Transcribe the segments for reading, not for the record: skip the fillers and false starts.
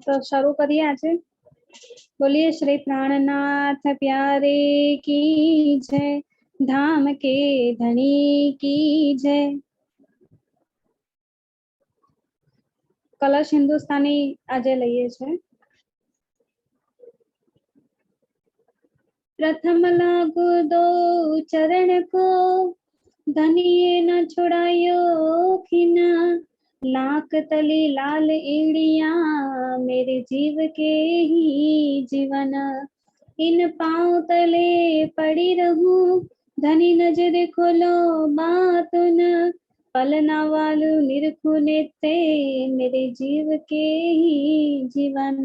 तो शुरू करिए आज। बोलिए श्री प्राणनाथ प्यारे की जय, धाम के धनी की जय। कलश हिंदुस्तानी आज लईए छे। प्रथम लागू दो चरण को, धनिये न छुड़ायो खिना। लाख तली लाल ईड़िया, मेरे जीव के ही जीवन। इन पाँव तले पड़ी रहूं, धनी नजर खोलो बात न। पलना वालू निरखु नेते, मेरे जीव के ही जीवन।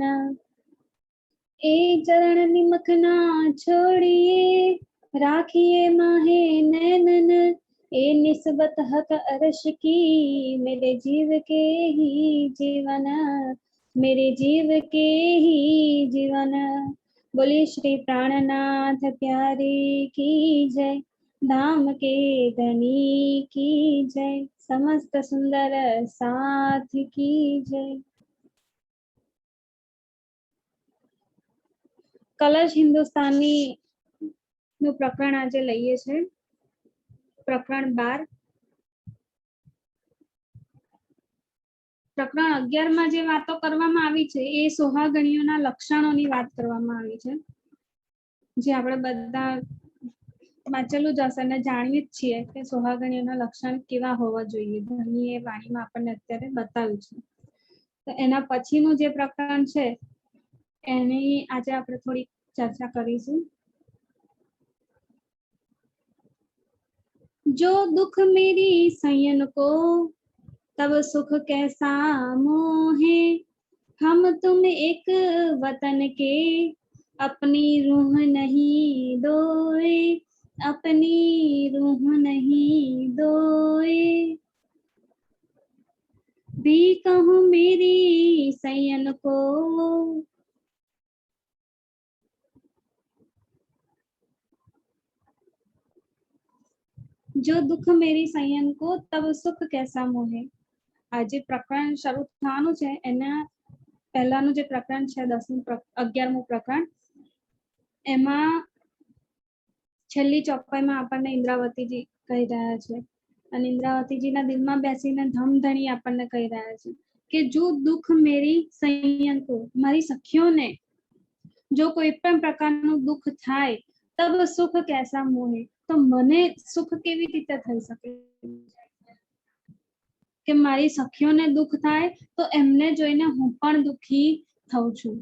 ए चरण निमखना छोड़िए, राखिए माहे नैनन। ए निस्बत हक अरश की, मेरे जीव के ही जीवन, मेरे जीव के ही जीवन। बोलिए श्री प्राणनाथ प्यारे की जय, धाम के धनी की जय, समस्त सुंदर साथ की जय। कलश हिंदुस्तानी નું પ્રકરણ આજે લઈએ છે, પ્રકરણ 12। પ્રકરણ 11 માં જે વાતો કરવામાં આવી છે એ સોહાગણીઓના લક્ષણોની વાત કરવામાં આવી છે, જે આપણે બધા વાંચેલું જ હશે અને જાણીએ જ છીએ કે સોહાગણીઓના લક્ષણ કેવા હોવા જોઈએ, ધણીએ વાણીમાં આપણને અત્યારે બતાવ્યું છે। તો એના પછીનું જે પ્રકરણ છે એની આજે આપણે થોડી ચર્ચા કરીશું। जो दुख मेरी सयन को, तब सुख कैसा मोहे। हम तुम एक वतन के, अपनी रूह नहीं दोए, अपनी रूह नहीं दोए। भी कहूँ मेरी सयन को, जो दुख मेरी सयन को, तब सुख कैसा मोहे। आज प्रकरण શરૂ થવાનું છે એના પહેલાનું જે પ્રકરણ છે 11મું પ્રકરણ, એમાં છેલ્લી ચોપાઈમાં આપણને ઇન્દ્રાવતીજી કહી રહ્યા છે અને ઇન્દ્રાવતીજીના દિલમાં બેસીને ધમધણી આપણને કહી રહ્યા છે કે જો દુઃખ મેરી સૈયન કો, મારી સખીઓને જો કોઈ પણ પ્રકારનું દુઃખ થાય, તબ સુખ કેસા મોહે, તો મને સુખ કેવી રીતે થઈ શકે કે મારી સખીઓને દુઃખ થાય તો એમને જોઈને હું પણ દુઃખી થઉં છું,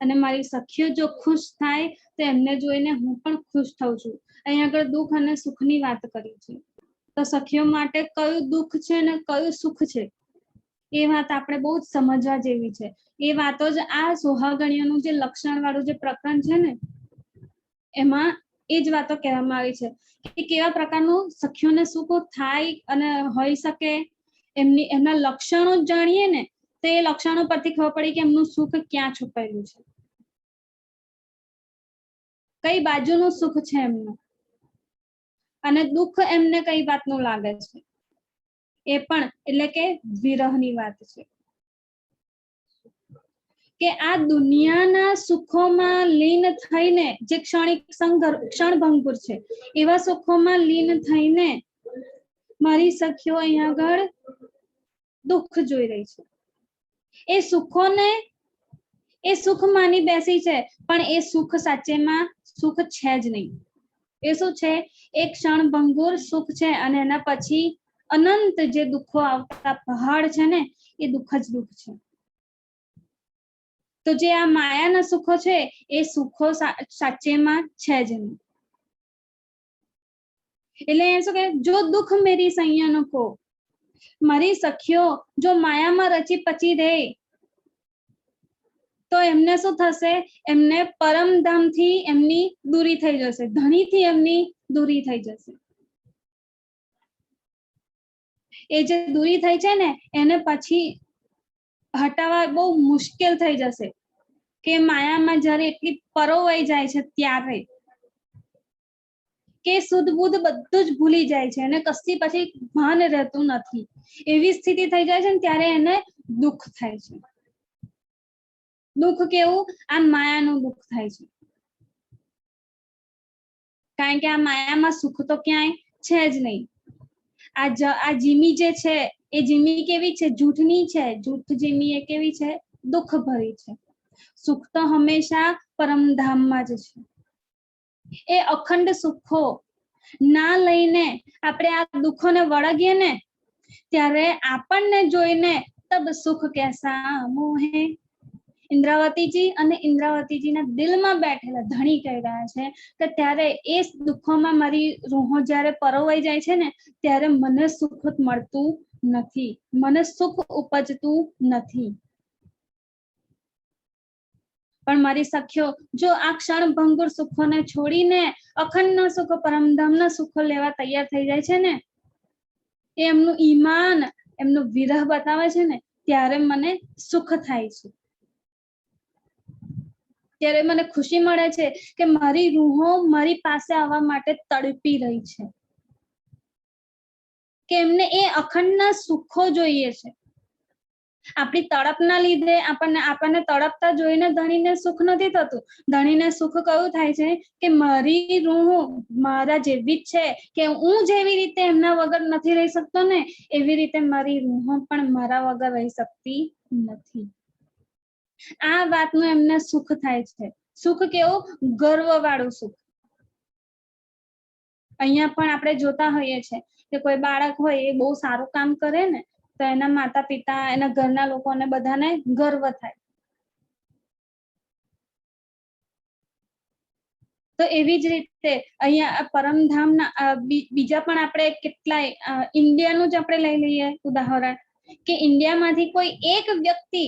અને મારી સખીઓ જો ખુશ થાય તો એમને જોઈને હું પણ ખુશ થઉં છું। અહીં આગળ દુઃખ અને સુખની વાત કરી છે, તો સખીઓ માટે કયું દુઃખ છે અને કયું સુખ છે એ વાત આપણે બહુ જ સમજવા જેવી છે। એ વાતો જ આ સોહાગણીઓનું જે લક્ષણ વાળું જે પ્રકરણ છે ને એમાં એ જ વાતો કહેવામાં આવી છે કે કેવા પ્રકારનું સખીઓને સુખ થાય અને હોઈ શકે, એમના લક્ષણો જાણીએ ને તો એ લક્ષણો પરથી ખબર પડી કે એમનું સુખ ક્યાં છુપાયેલું છે, કઈ બાજુનું સુખ છે એમનું, અને દુઃખ એમને કઈ વાતનું લાગે છે એ પણ, એટલે કે વિરહની વાત છે કે આ દુનિયાના સુખોમાં લીન થઈને, જે ક્ષણિક ક્ષણભંગુર છે એવા સુખોમાં લીન થઈને મારી સખીઓ અહીંયા આગળ દુઃખ જોઈ રહી છે। એ સુખોને એ સુખ માની બેસી છે, પણ એ સુખ સાચેમાં સુખ છે જ નહીં। એ શું છે? એક ક્ષણભંગુર સુખ છે અને એના પછી અનંત જે દુઃખો આવતા પહાડ છે ને એ દુઃખ જ દુઃખ છે। તો જે આ માયાના સુખો છે એ સુખો સાચેમાં છે જ નહીં। એટલે શું કે જો દુઃખ મેરી સૈયન કો, મારી સખીઓ જો માયામાં રચી પચી રહે તો એમને શું થશે? એમને પરમધામથી એમની દૂરી થઈ જશે, ધણીથી એમની દૂરી થઈ જશે। એ જે દૂરી થઈ છે ને એને પછી હટાવવા બહુ મુશ્કેલ થઈ જશે કે માયામાં જ્યારે એટલી પરોવાઈ જાય છે ત્યારે કે શુદ્ધ બુદ્ધ બધું જ ભૂલી જાય છે અને કશી પછી ભાન રહેતું નથી, એવી સ્થિતિ થઈ જાય છે ને ત્યારે એને દુઃખ થાય છે। દુઃખ કેવું? આ માયાનું દુઃખ થાય છે, કારણ કે આ માયામાં સુખ તો ક્યાંય છે જ નહીં. આ જીમી જે છે એ જીમી કેવી છે? જૂઠની છે. જૂઠ જીમી એ કેવી છે? દુઃખ ભરી છે. સુખ તો હંમેશા પરમધામમાં જ છે. એ અખંડ સુખો ના લઈને આપણે આ દુઃખોને વળગીએ ને, ત્યારે આપણને જોઈને તબ સુખ કેસા મોહે. ઇન્દ્રાવતીજી અને ઇન્દ્રાવતીજીના દિલમાં બેઠેલા ધણી કહી રહ્યા છે કે ત્યારે એ દુઃખોમાં મારી રૂહો જ્યારે પરોવાઈ જાય છે ને, ત્યારે મને સુખ મળતું નથી, મને સુખ ઉપજતું નથી. પણ મારી સખ્યો જો આ ક્ષણભંગુર સુખોને છોડીને અખંડના સુખો, પરમધામના સુખો લેવા તૈયાર થઈ જાય છે ને, એ એમનું ઈમાન, એમનું વિરહ બતાવે છે ને, ત્યારે મને સુખ થાય છે, ત્યારે મને ખુશી મળે છે કે મારી રૂહો મારી પાસે આવવા માટે તડપી રહી છે, કે એમને એ અખંડના સુખો જોઈએ છે. આપણી તડપના લીધે આપણને તડપતા જોઈને ધણીને સુખ નથી થતું. ધણીને સુખ કયું થાય છે કે મારી રૂહ મારા જેવી જ છે, કે હું જેવી રીતે એમના વગર નથી રહી શકતો ને, એવી રીતે મારી રૂહ પણ મારા વગર રહી શકતી નથી. આ વાતનું એમને સુખ થાય છે. સુખ કેવું? ગર્વ વાળું સુખ. અહીંયા પણ આપણે જોતા હોઈએ છીએ કે કોઈ બાળક હોય એ બહુ સારું કામ કરે ને, તો એના માતા પિતા, એના ઘરના લોકોને બધાને ગર્વ થાય. તો એવી જ રીતે અહીંયા પરમધામના બીજા પણ આપણે કેટલાય, ઇન્ડિયાનું જ આપણે લઈ લઈએ ઉદાહરણ, કે ઇન્ડિયામાંથી કોઈ એક વ્યક્તિ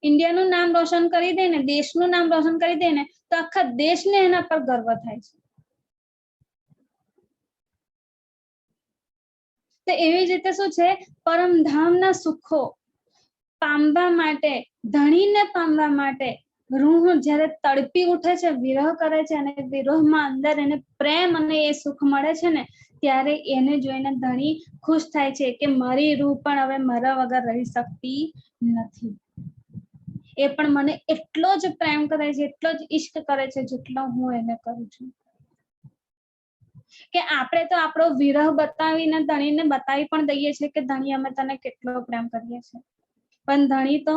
ઇન્ડિયાનું નામ રોશન કરી દે ને, દેશનું નામ રોશન કરી દે ને, તો આખા દેશને એના પર ગર્વ થાય છે. તો એવી જ રીતે શું છે? પરમધામના સુખો પામવા માટે, ધણીને પામવા માટે રૂહ જ્યારે તડપી ઉઠે છે, વિરહ કરે છે, અને વિરહમાં અંદર એને પ્રેમ અને એ સુખ મળે છે ને, ત્યારે એને જોઈને ધણી ખુશ થાય છે કે મારી રૂહ પણ હવે મારા વગર રહી શકતી નથી. એ પણ મને એટલો જ પ્રેમ કરે છે, એટલો જ ઈશ્ક કરે છે જેટલો હું એને કરું છું. કે આપણે તો આપણો વિરહ બતાવીને ધણીને બતાવી પણ દઈએ છીએ કે ધણી અમે તને કેટલો પ્રેમ કરીએ છીએ, પણ ધણી તો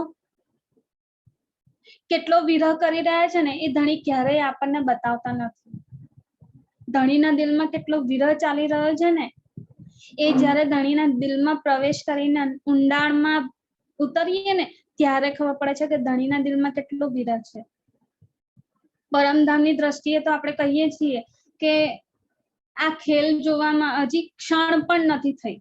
કેટલો વિરહ કરી રહ્યા છે ને એ ધણી ક્યારેય આપણને બતાવતા નથી. ધણીના દિલમાં કેટલો વિરહ ચાલી રહ્યો છે ને, એ જ્યારે ધણીના દિલમાં પ્રવેશ કરીને ઊંડાણમાં ઉતરીએ ને, ત્યારે ખબર પડે છે કે ધણીના દિલમાં કેટલો વિરહ છે. પરમધામની દ્રષ્ટિએ તો આપણે કહીએ છીએ કે આ ખેલ જોવામાં હજી ક્ષણ પણ નથી થઈ.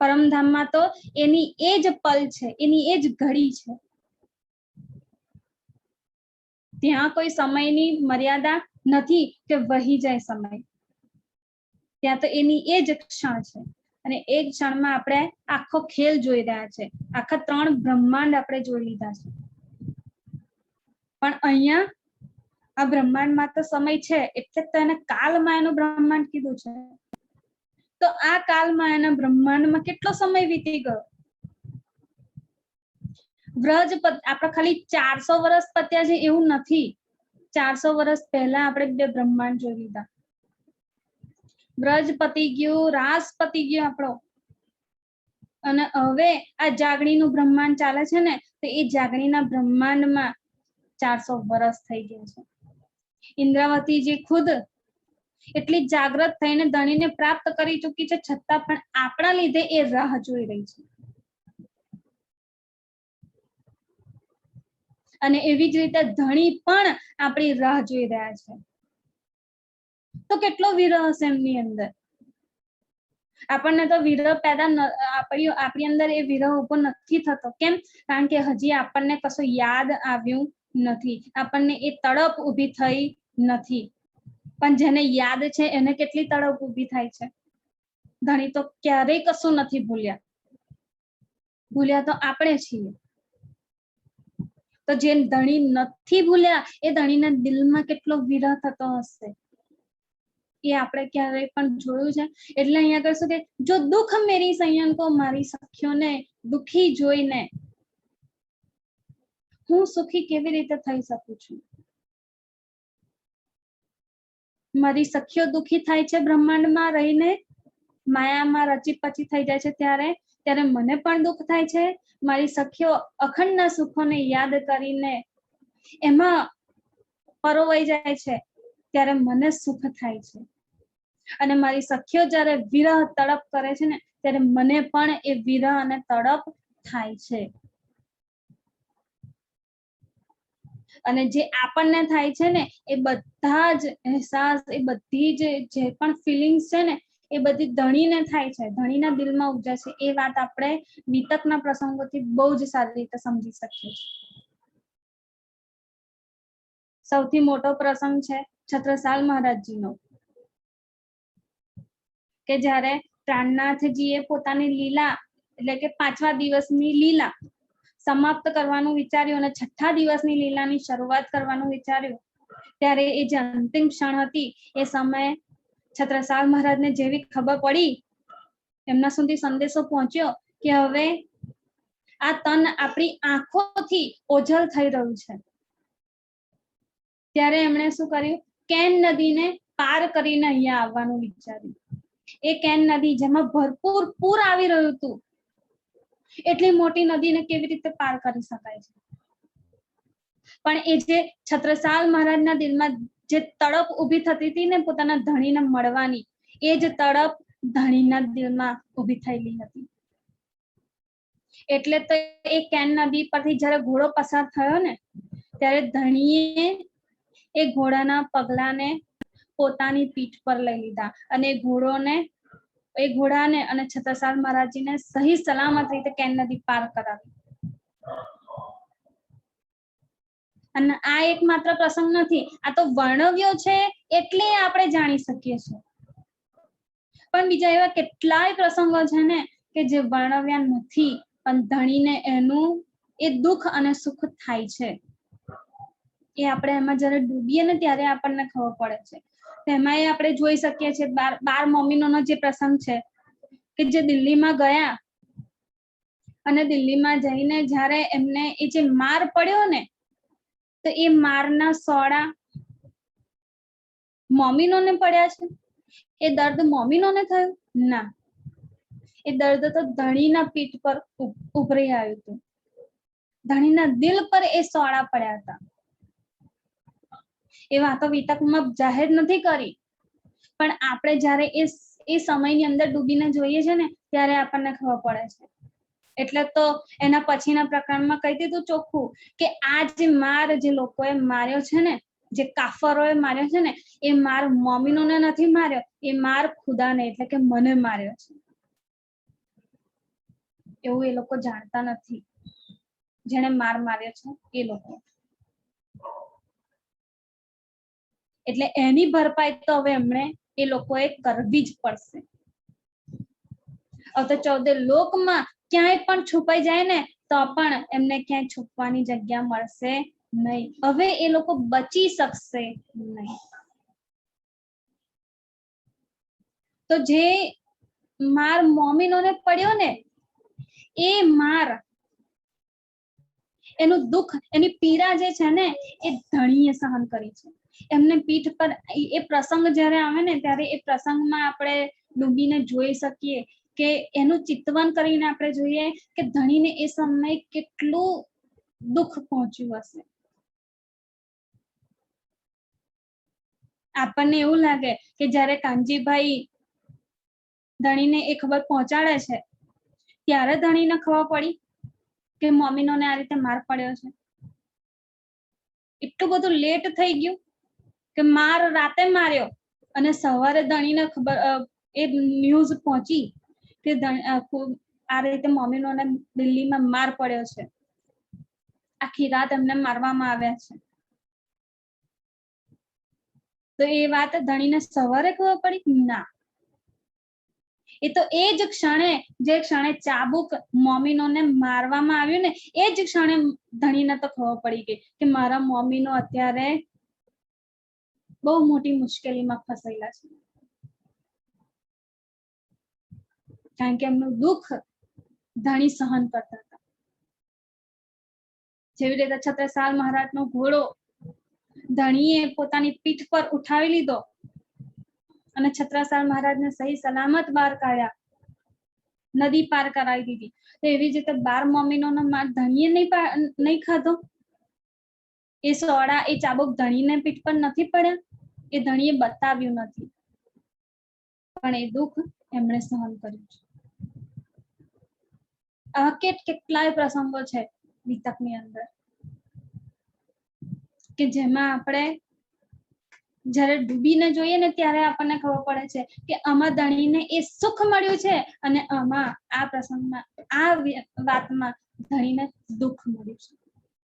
પરમધામમાં તો એની એ જ પલ છે, એની એ જ ઘડી છે. ત્યાં કોઈ સમયની મર્યાદા નથી કે વહી જાય સમય. ત્યાં તો એની એ જ ક્ષણ છે, અને એ ક્ષણમાં આપણે આખો ખેલ જોઈ રહ્યા છે. આખા 3 બ્રહ્માંડ આપણે જોઈ લીધા છે. પણ અહીંયા આ બ્રહ્માંડમાં તો સમય છે, એટલે તો એને કાલમાયાનું બ્રહ્માંડ કીધું છે. તો આ કાલમાયાના બ્રહ્માંડમાં કેટલો સમય વીતી ગયો? વ્રજ આપણે ખાલી 400 વર્ષ પત્યા છે એવું નથી. 400 વર્ષ પહેલા આપણે 2 બ્રહ્માંડ જોઈ લીધા. વ્રજ પતી ગયું, રાસ પતી ગયો આપણો, અને હવે આ જાગણીનું બ્રહ્માંડ ચાલે છે ને, તો એ જાગણીના બ્રહ્માંડમાં 400 વર્ષ થઈ ગયા છે. ઇન્દ્રાવતીજી ખુદ એટલી જાગૃત થઈને ધણીને પ્રાપ્ત કરી ચૂકી છે, છતાં પણ આપણા લીધે એ રાહ જોઈ રહી છે. અને એવી જ રીતે ધણી પણ આપણી રાહ જોઈ રહ્યા છે. તો કેટલો વિરહ હશે એમની અંદર. આપણને તો વિરહ પેદા આપણી અંદર એ વિરહ ઉભો નથી થતો. કેમ? કારણ કે હજી આપણને કશું યાદ આવ્યું નથી, આપણને એ તડપ ઊભી થઈ નથી. પણ જેને યાદ છે એને કેટલી તડપ ઊભી થાય છે. ધણી તો ક્યારેય કશું નથી ભૂલ્યા. ભૂલ્યા તો આપણે છીએ. તો જે ધણી નથી ભૂલ્યા એ ધણીના દિલમાં કેટલો વિરહ થતો હશે, એ આપણે ક્યારેય પણ જોયું છે? એટલે અહીંયા કહેશું કે જો દુઃખ મેરી સૈયન કો, મારી સખીઓને દુખી જોઈને હું સુખી કેવી રીતે થઈ શકું છું? મારી સખીઓ દુખી થાય છે બ્રહ્માંડમાં રહીને, માયામાં રચી પચી થઈ જાય છે ત્યારે મને પણ દુઃખ થાય છે. મારી સખીઓ અખંડના સુખોને યાદ કરીને એમાં પરોવાઈ જાય છે ત્યારે મને સુખ થાય છે. અને મારી સખીઓ જ્યારે વિરહ તડપ કરે છે ને ત્યારે મને પણ એ વિરહ અને તડપ થાય છે. અને જે આપણને થાય છે ને એ બધા જ અહેસાસ, એ બધી જે પણ ફિલિંગ્સ છે ને એ બધી ધણીને થાય છે, ધણીના દિલમાં ઉપજે છે. એ વાત આપણે વિતકના પ્રસંગોથી બહુ જ સારી રીતે સમજી શકીએ છીએ. સૌથી મોટો પ્રસંગ છે છત્રસાલ મહારાજજીનો, કે જ્યારે પ્રાણનાથજીએ પોતાની લીલા એટલે કે 5મા દિવસની લીલા સમાપ્ત કરવાનું વિચાર્યું અને 6થા દિવસની લીલાની શરૂઆત કરવાનું વિચાર્યું ત્યારે એ જે અંતિમ ક્ષણ હતી એ સમયે છત્રસાલ મહારાજને જેવી ખબર પડી, એમના સુધી સંદેશો પહોંચ્યો કે હવે આ તન આપણી આંખોથી ઓझल થઈ રહ્યું છે, ત્યારે એમણે શું કર્યું? કેન નદીને પાર કરીને અહીંયા આવવાનું વિચાર્યું. એ કેન નદી જેમાં ભરપૂર પૂર આવી રહ્યું હતું, એટલી મોટી નદીને કેવી રીતે પાર કરી શકાય છે? પણ એ જે છત્રસાલ મહારાજના દિલમાં જે તડપ ઊભી થતી હતી ને પોતાના ધણીને મળવાની, એ જ તડપ ધણીના દિલમાં ઊભી થયેલી હતી. એટલે તો એ કેન નદી પરથી જ્યારે ઘોડો પસાર થયો ને ત્યારે ધણીએ એ ઘોડાના પગલાને પોતાની પીઠ પર લઈ લીધા અને એ ઘોડાને અને છત્રસાલ મહારાજજીને સહી સલામત રીતે કેન નદી પાર કરાવી. અને આ એક માત્ર પ્રસંગ નથી, આ તો વર્ણવ્યો છે એટલે આપણે જાણી શકીએ છીએ. પણ બીજા એવા કેટલાય પ્રસંગો છે ને કે જે વર્ણવ્યા નથી, પણ ધણીને એનું એ દુઃખ અને સુખ થાય છે. એ આપણે એમાં જ્યારે ડૂબીએ ને ત્યારે આપણને ખબર પડે છે. તેમાં આપણે જોઈ શકીએ છીએ 12 મોમિનોનો જે પ્રસંગ છે કે જે દિલ્હીમાં ગયા અને દિલ્હીમાં જઈને જ્યારે એમને એ જે માર પડ્યો ને તો એ મારના સોડા મોમિનોને પડ્યા છે. એ દર્દ મોમિનોને થયું? ના, એ દર્દ તો ધણીના પીઠ પર ઉભરી આવ્યું હતું, ધણીના દિલ પર એ સોડા પડ્યા હતા. એ વાતો વિતકમાં જાહેર નથી કરી, પણ આપણે જ્યારે એ સમયની અંદર ડૂબીને જોઈએ છે ને ત્યારે આપણને ખબર પડે છે. એટલે તો એના પછીના પ્રકરણમાં કહી દીધું ચોખ્ખું કે આ જે માર જે લોકોએ માર્યો છે ને, જે કાફરોએ માર્યો છે ને, એ માર મોમિનોને નથી માર્યો, એ માર ખુદાને એટલે કે મને માર્યો છે. એવું એ લોકો જાણતા નથી, જેને માર માર્યો છે એ લોકો. એટલે એની ભરપાઈ તો હવે એમણે એ લોકોએ કરવી જ પડશે. હવે તો 14 લોકમાં ક્યાંય પણ છુપાઈ જાય ને તો પણ એમને ક્યાંય છુપવાની જગ્યા મળશે નહીં. હવે એ લોકો બચી શકશે નહીં. તો જે માર મોમિનોને પડ્યો ને એ માર, એનું દુઃખ, એની પીડા જે છે ને એ ધણીએ સહન કરી છે. એમને પીઠ પર એ પ્રસંગ જ્યારે આવે ને ત્યારે એ પ્રસંગમાં આપણે ડૂબીને જોઈ શકીએ કે એનું ચિંતવન કરીને આપણે જોઈએ કે ધણીને એ સમયે કેટલું દુઃખ પહોંચ્યું હશે. આપણને એવું લાગે કે જ્યારે કાનજીભાઈ ધણીને એ ખબર પહોંચાડે છે ત્યારે ધણીને ખબર પડી કે મોમિનોને આ રીતે માર પડ્યો છે. એટલું બધું લેટ થઈ ગયું કે માર રાતે માર્યો અને સવારે ધણીને ખબર એ ન્યૂઝ પહોંચી કે આ રીતે મોમિનોને દિલ્હીમાં માર પડ્યો છે, આખી રાત એમને મારવામાં આવ્યા છે. તો એ વાત ધણીને સવારે ખબર પડી? ના, એ તો એ જ ક્ષણે, જે ક્ષણે ચાબુક મોમિનોને મારવામાં આવ્યું ને એ જ ક્ષણે ધણીને તો ખબર પડી ગઈ કે મારા મોમિનો અત્યારે બહુ મોટી મુશ્કેલીમાં ફસાયેલા છે. કારણ કે એમનું દુઃખ ધણી સહન કરતા હતા. જેવી રીતે છત્રસાલ મહારાજનો ઘોડો ધણીએ પોતાની પીઠ પર ઉઠાવી લીધો અને છત્રસાલ મહારાજને સહી સલામત બહાર કાઢ્યા, નદી પાર કરાવી દીધી. તો એવી જ રીતે 12 મોમીનોનો માર ધણીએ નહીં ખાધો? એ સોડા, એ ચાબુક ધણીને પીઠ પર નથી પડ્યા? એ ધણીએ બતાવ્યું નથી, પણ એ દુઃખ એમણે સહન કર્યું છે. આવા કેટલાય પ્રસંગો છે વિતકની અંદર કે જેમાં આપણે જ્યારે ડૂબીને જોઈએ ને ત્યારે આપણને ખબર પડે છે કે આમાં ધણીને એ સુખ મળ્યું છે અને આમાં આ પ્રસંગમાં આ વાતમાં ધણીને દુઃખ મળ્યું છે.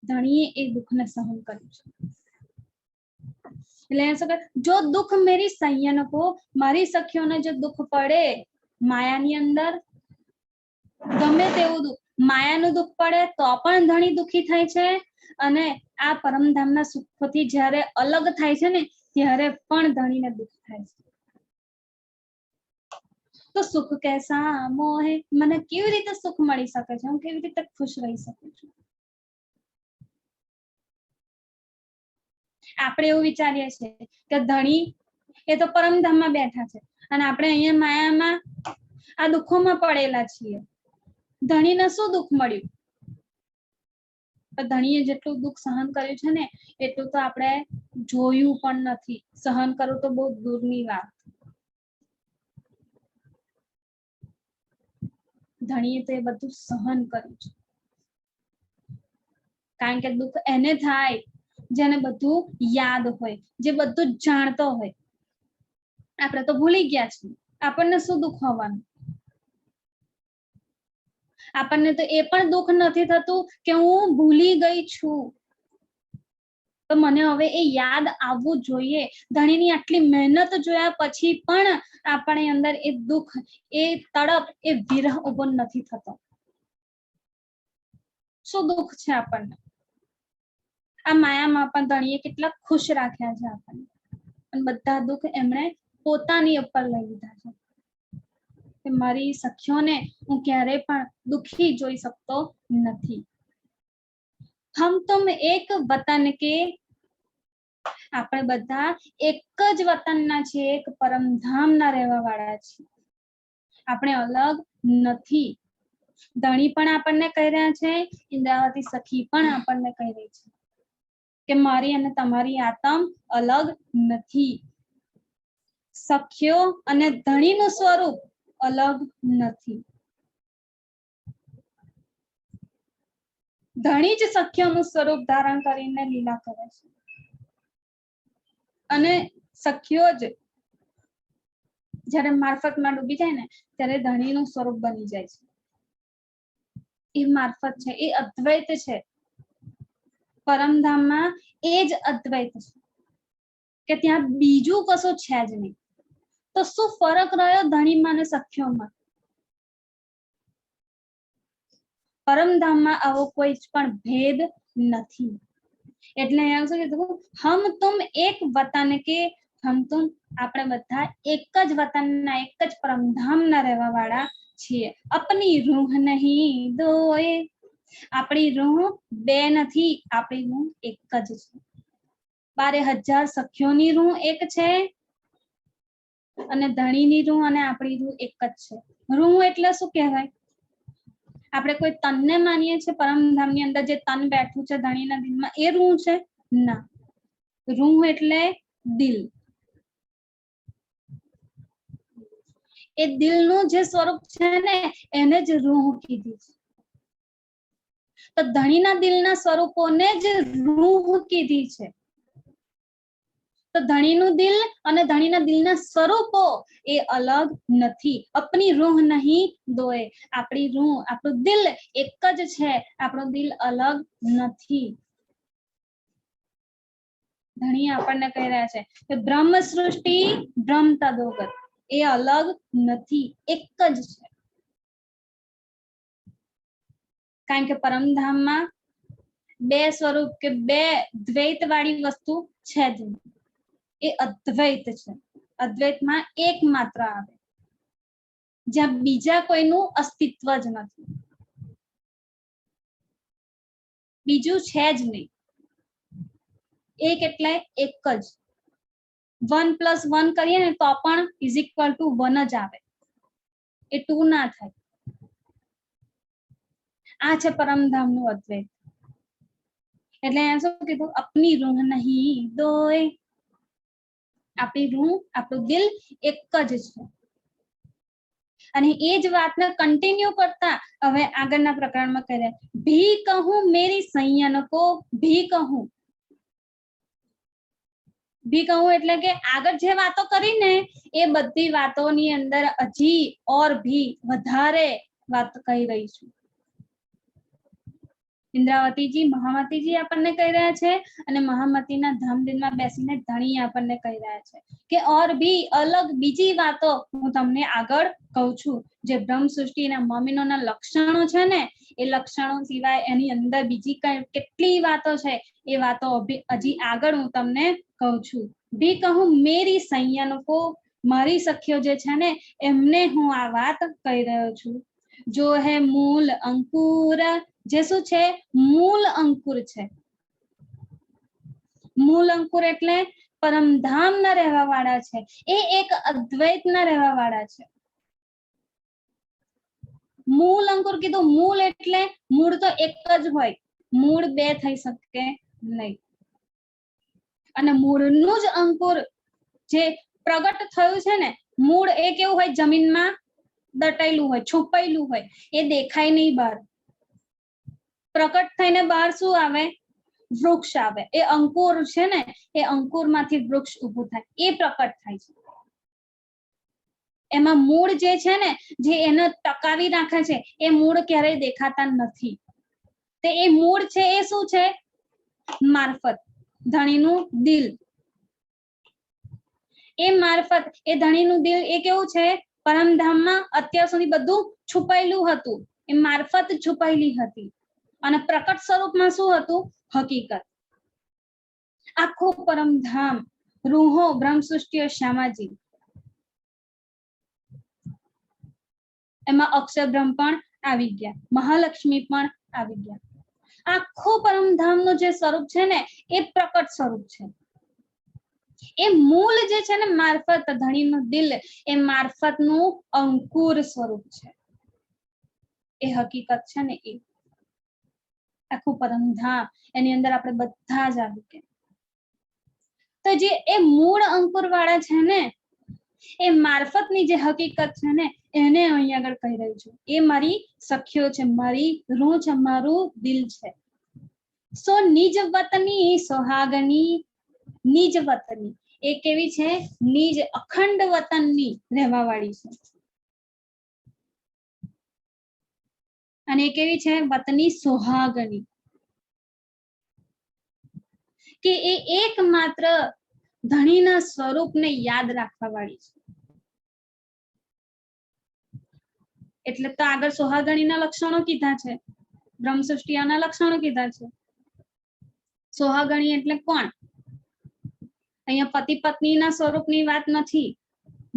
ધણીએ એ દુઃખને સહન કર્યું છે. એટલે શું કે જો દુઃખ મેરી સૈયન કો, મારી સખીઓને જો દુઃખ પડે માયાની અંદર, ગમે તેવું દુઃખ, માયાનું દુઃખ પડે તો પણ ધણી દુઃખી થાય છે અને આ પરમધામના સુખથી જ્યારે અલગ થાય છે ને ત્યારે પણ ધણીને દુઃખ થાય છે. તો સુખ કેસા મોહે, મને કેવી રીતે સુખ મળી શકે છે, હું કેવી રીતે ખુશ રહી શકું છું? આપણે એવું વિચારીએ છીએ કે ધણી એ તો પરમધામમાં બેઠા છે અને આપણે અહીંયા માયામાં આ દુઃખોમાં પડેલા છીએ. ધણીને શું દુઃખ મળ્યું? ધણીએ જેટલું દુઃખ સહન કર્યું છે ને એટલું તો આપણે જોયું પણ નથી. સહન કરવું તો બહુ દૂરની વાત. ધણીએ તો એ બધું સહન કર્યું છે, કારણ કે દુઃખ એને થાય જેને બધું યાદ હોય, જે બધું જાણતો હોય. આપણે તો ભૂલી ગયા છીએ, આપણને શું દુઃખ હોવાનું? આપણને તો એ પણ દુઃખ નથી થતું કે હું ભૂલી ગઈ છું, તો મને હવે એ યાદ આવવું જોઈએ. ધણીની આટલી મહેનત જોયા પછી પણ આપણી અંદર એ દુઃખ, એ તડપ, એ વિરહ ઉભો નથી થતો. શું દુઃખ છે આપણને? આ માયામાં પણ ધણીએ કેટલા ખુશ રાખ્યા છે આપણને, અને બધા દુઃખ એમણે પોતાની ઉપર લઈ લીધા છે કે મારી સખીઓને હું ક્યારે પણ દુઃખી જોઈ શકતો નથી. હમ તુમ એક વતન કે, આપણે બધા એક જ વતનના છીએ, એક પરમધામના રહેવા વાળા છીએ, આપણે અલગ નથી. ધણી પણ આપણને કહી રહ્યા છે, ઇન્દ્રાવતી સખી પણ આપણને કહી રહી છે કે મારી અને તમારી આત્મ અલગ નથી. સખ્યો અને ધણીનું સ્વરૂપ અલગ નથી. ધણી જ સખ્યોનું સ્વરૂપ ધારણ કરીને લીલા કરે છે અને સખ્યો જ જ્યારે મારફતમાં ડૂબી જાય ને ત્યારે ધણીનું સ્વરૂપ બની જાય છે. એ મારફત છે, એ અદ્વૈત છે. પરમધામમાં એ જ અદ્વૈત છે કે ત્યાં બીજું કશું છે જ નહીં. તો શું ફરક રહ્યો ધણીમાં અને સખ્યોમાં? પરમધામમાં આવો કોઈ પણ ભેદ નથી. એટલે અહીંયા શું કીધું? હમ તુમ એક વતન કે, હમ તુમ આપણે બધા એક જ વતનના, એક જ પરમધામના રહેવા વાળા છીએ. અપની રૂહ નહીં દોએ, આપણી રૂહ બે નથી, આપણી રૂહ એક જ છે. 12,000 સખીઓની રૂહ એક છે અને ધણીની રૂહ અને આપણી રૂહ એક જ છે. રૂહ એટલે શું કહેવાય? આપણે કોઈ તનને માનીએ છીએ પરમધામની અંદર, જે તન બેઠું છે ધણીના દિલમાં, એ રૂહ છે? ના, રૂહ એટલે દિલ. એ દિલનું જે સ્વરૂપ છે ને એને જ રૂહ કીધી છે. તો ધણીના દિલના સ્વરૂપોને જ રૂહ કીધી છે. તો ધણીનું દિલ અને ધણીના દિલના સ્વરૂપો એ અલગ નથી. અપની રૂહ નહીં દોએ, આપણી રૂહ, આપણું દિલ એક જ છે, આપણું દિલ અલગ નથી. ધણી આપણને કહી રહ્યા છે કે બ્રહ્મ સૃષ્ટિ બ્રહ્મ તદોગત, એ અલગ નથી, એક જ છે. કારણ કે પરમધામમાં બે સ્વરૂપ કે બે દ્વૈત વાળી વસ્તુ છે જ નહીં. એ અદ્વૈત છે. અદ્વૈતમાં એક માત્ર આવે, જ્યાં બીજા કોઈનું અસ્તિત્વ જ નથી. બીજું છે જ નહીં. એક એટલે એક જ. 1 + 1 કરીએ ને તો પણ = 1 જ આવે, એ 2 ના થાય. આ છે પરમધામનું અદ્વૈત. એટલે અહીંયા શું કીધું? અપની રૂહ નહીં દોય. આપણી રૂહ, આપણું દિલ એક જ છે. અને એ જ વાતને કન્ટિન્યુ કરતા હવે આગળના પ્રકરણમાં કહે, ભી કહું મેરી સૈયન કો ભી કહું. ભી કહું એટલે કે આગળ જે વાતો કરી ને એ બધી વાતોની અંદર હજી ઓર ભી વધારે વાત કહી રહી છું. ઇન્દ્રાવતીજી, મહામતીજી આપણને કહી રહ્યા છે, અને મહામતીના ધામધીનમાં બેસીને ધણી આપણને કહી રહ્યા છે કે ઓર ભી અલગ બીજી વાતો હું તમને આગળ કહું છું. જે બ્રહ્મ સૃષ્ટિના મોમિનોના લક્ષણો છે ને, એ લક્ષણો સિવાય એની અંદર બીજી કેટલી વાતો છે, એ વાતો હજી આગળ હું તમને કહું છું. ભી કહું મેરી સૈયન કો, મારી સખીઓ જે છે ને એમને હું આ વાત કહી રહ્યો છું. જો હે મૂલ અંકુર, જે શું છે? મૂળ અંકુર છે. મૂળ અંકુર એટલે પરમધામના રહેવા વાળા છે, એ એક અદ્વૈતના રહેવા વાળા છે. મૂળ અંકુર કીધું, મૂળ એટલે મૂળ તો એક જ હોય, મૂળ બે થઈ શકે નહીં. અને મૂળનું જ અંકુર જે પ્રગટ થયું છે ને, મૂળ એ કેવું હોય? જમીનમાં દટાયેલું હોય, છુપાયેલું હોય, એ દેખાય નહીં બહાર. પ્રકટ થઈને બહાર શું આવે? વૃક્ષ આવે. એ અંકુર છે ને, એ અંકુરમાંથી વૃક્ષ ઊભું થાય, એ પ્રકટ થાય છે. એમાં મૂળ જે છે ને, જે એને ટકાવી રાખે છે, એ મૂળ ક્યારેય દેખાતા નથી. તે એ મૂળ છે એ શું છે? મારફત, ધણીનું દિલ. એ મારફત, એ ધણીનું દિલ એ કેવું છે? પરમધામમાં અત્યાર સુધી બધું છુપાયેલું હતું, એ મારફત છુપાયેલી હતી. અને પ્રકટ સ્વરૂપમાં શું હતું? હકીકત. આખું પરમધામ, રૂહો, બ્રહ્મ સૃષ્ટિઓ, શ્યામાજી, એમાં અક્ષરબ્રહ્મ પણ આવી ગયા, મહાલક્ષ્મી પણ આવી ગયા. આખું પરમધામનું જે સ્વરૂપ છે ને, એ પ્રકટ સ્વરૂપ છે. એ મૂળ જે છે ને, મારફત, ધણીનું દિલ, એ મારફતનું અંકુર સ્વરૂપ છે. એ હકીકત છે ને, એ આખું પરમધામ, એની અંદર આપણે બધા જ આવી ગયા. તો જે એ મૂળ અંકુર વાળા છે ને, એ મારફતની જે હકીકત છે ને, એને અહીં આગળ કહી રહી છું. એ મારી સખીઓ છે, મારી રૂહ છે, મારું દિલ છે. સો નિજ વતની સોહાગની. નિજ વતની એ કેવી છે? નિજ અખંડ વતનની રહેવા વાળી છે. અને એ કેવી છે? વતની સોહાગની, કે એ એકમાત્ર ધણીના સ્વરૂપને યાદ રાખવા વાળી છે. એટલે તો આગળ સોહાગણીના લક્ષણો કીધા છે, બ્રહ્મ સૃષ્ટિના લક્ષણો કીધા છે. સોહાગણી એટલે કોણ? અહીંયા પતિ પત્નીના સ્વરૂપની વાત નથી.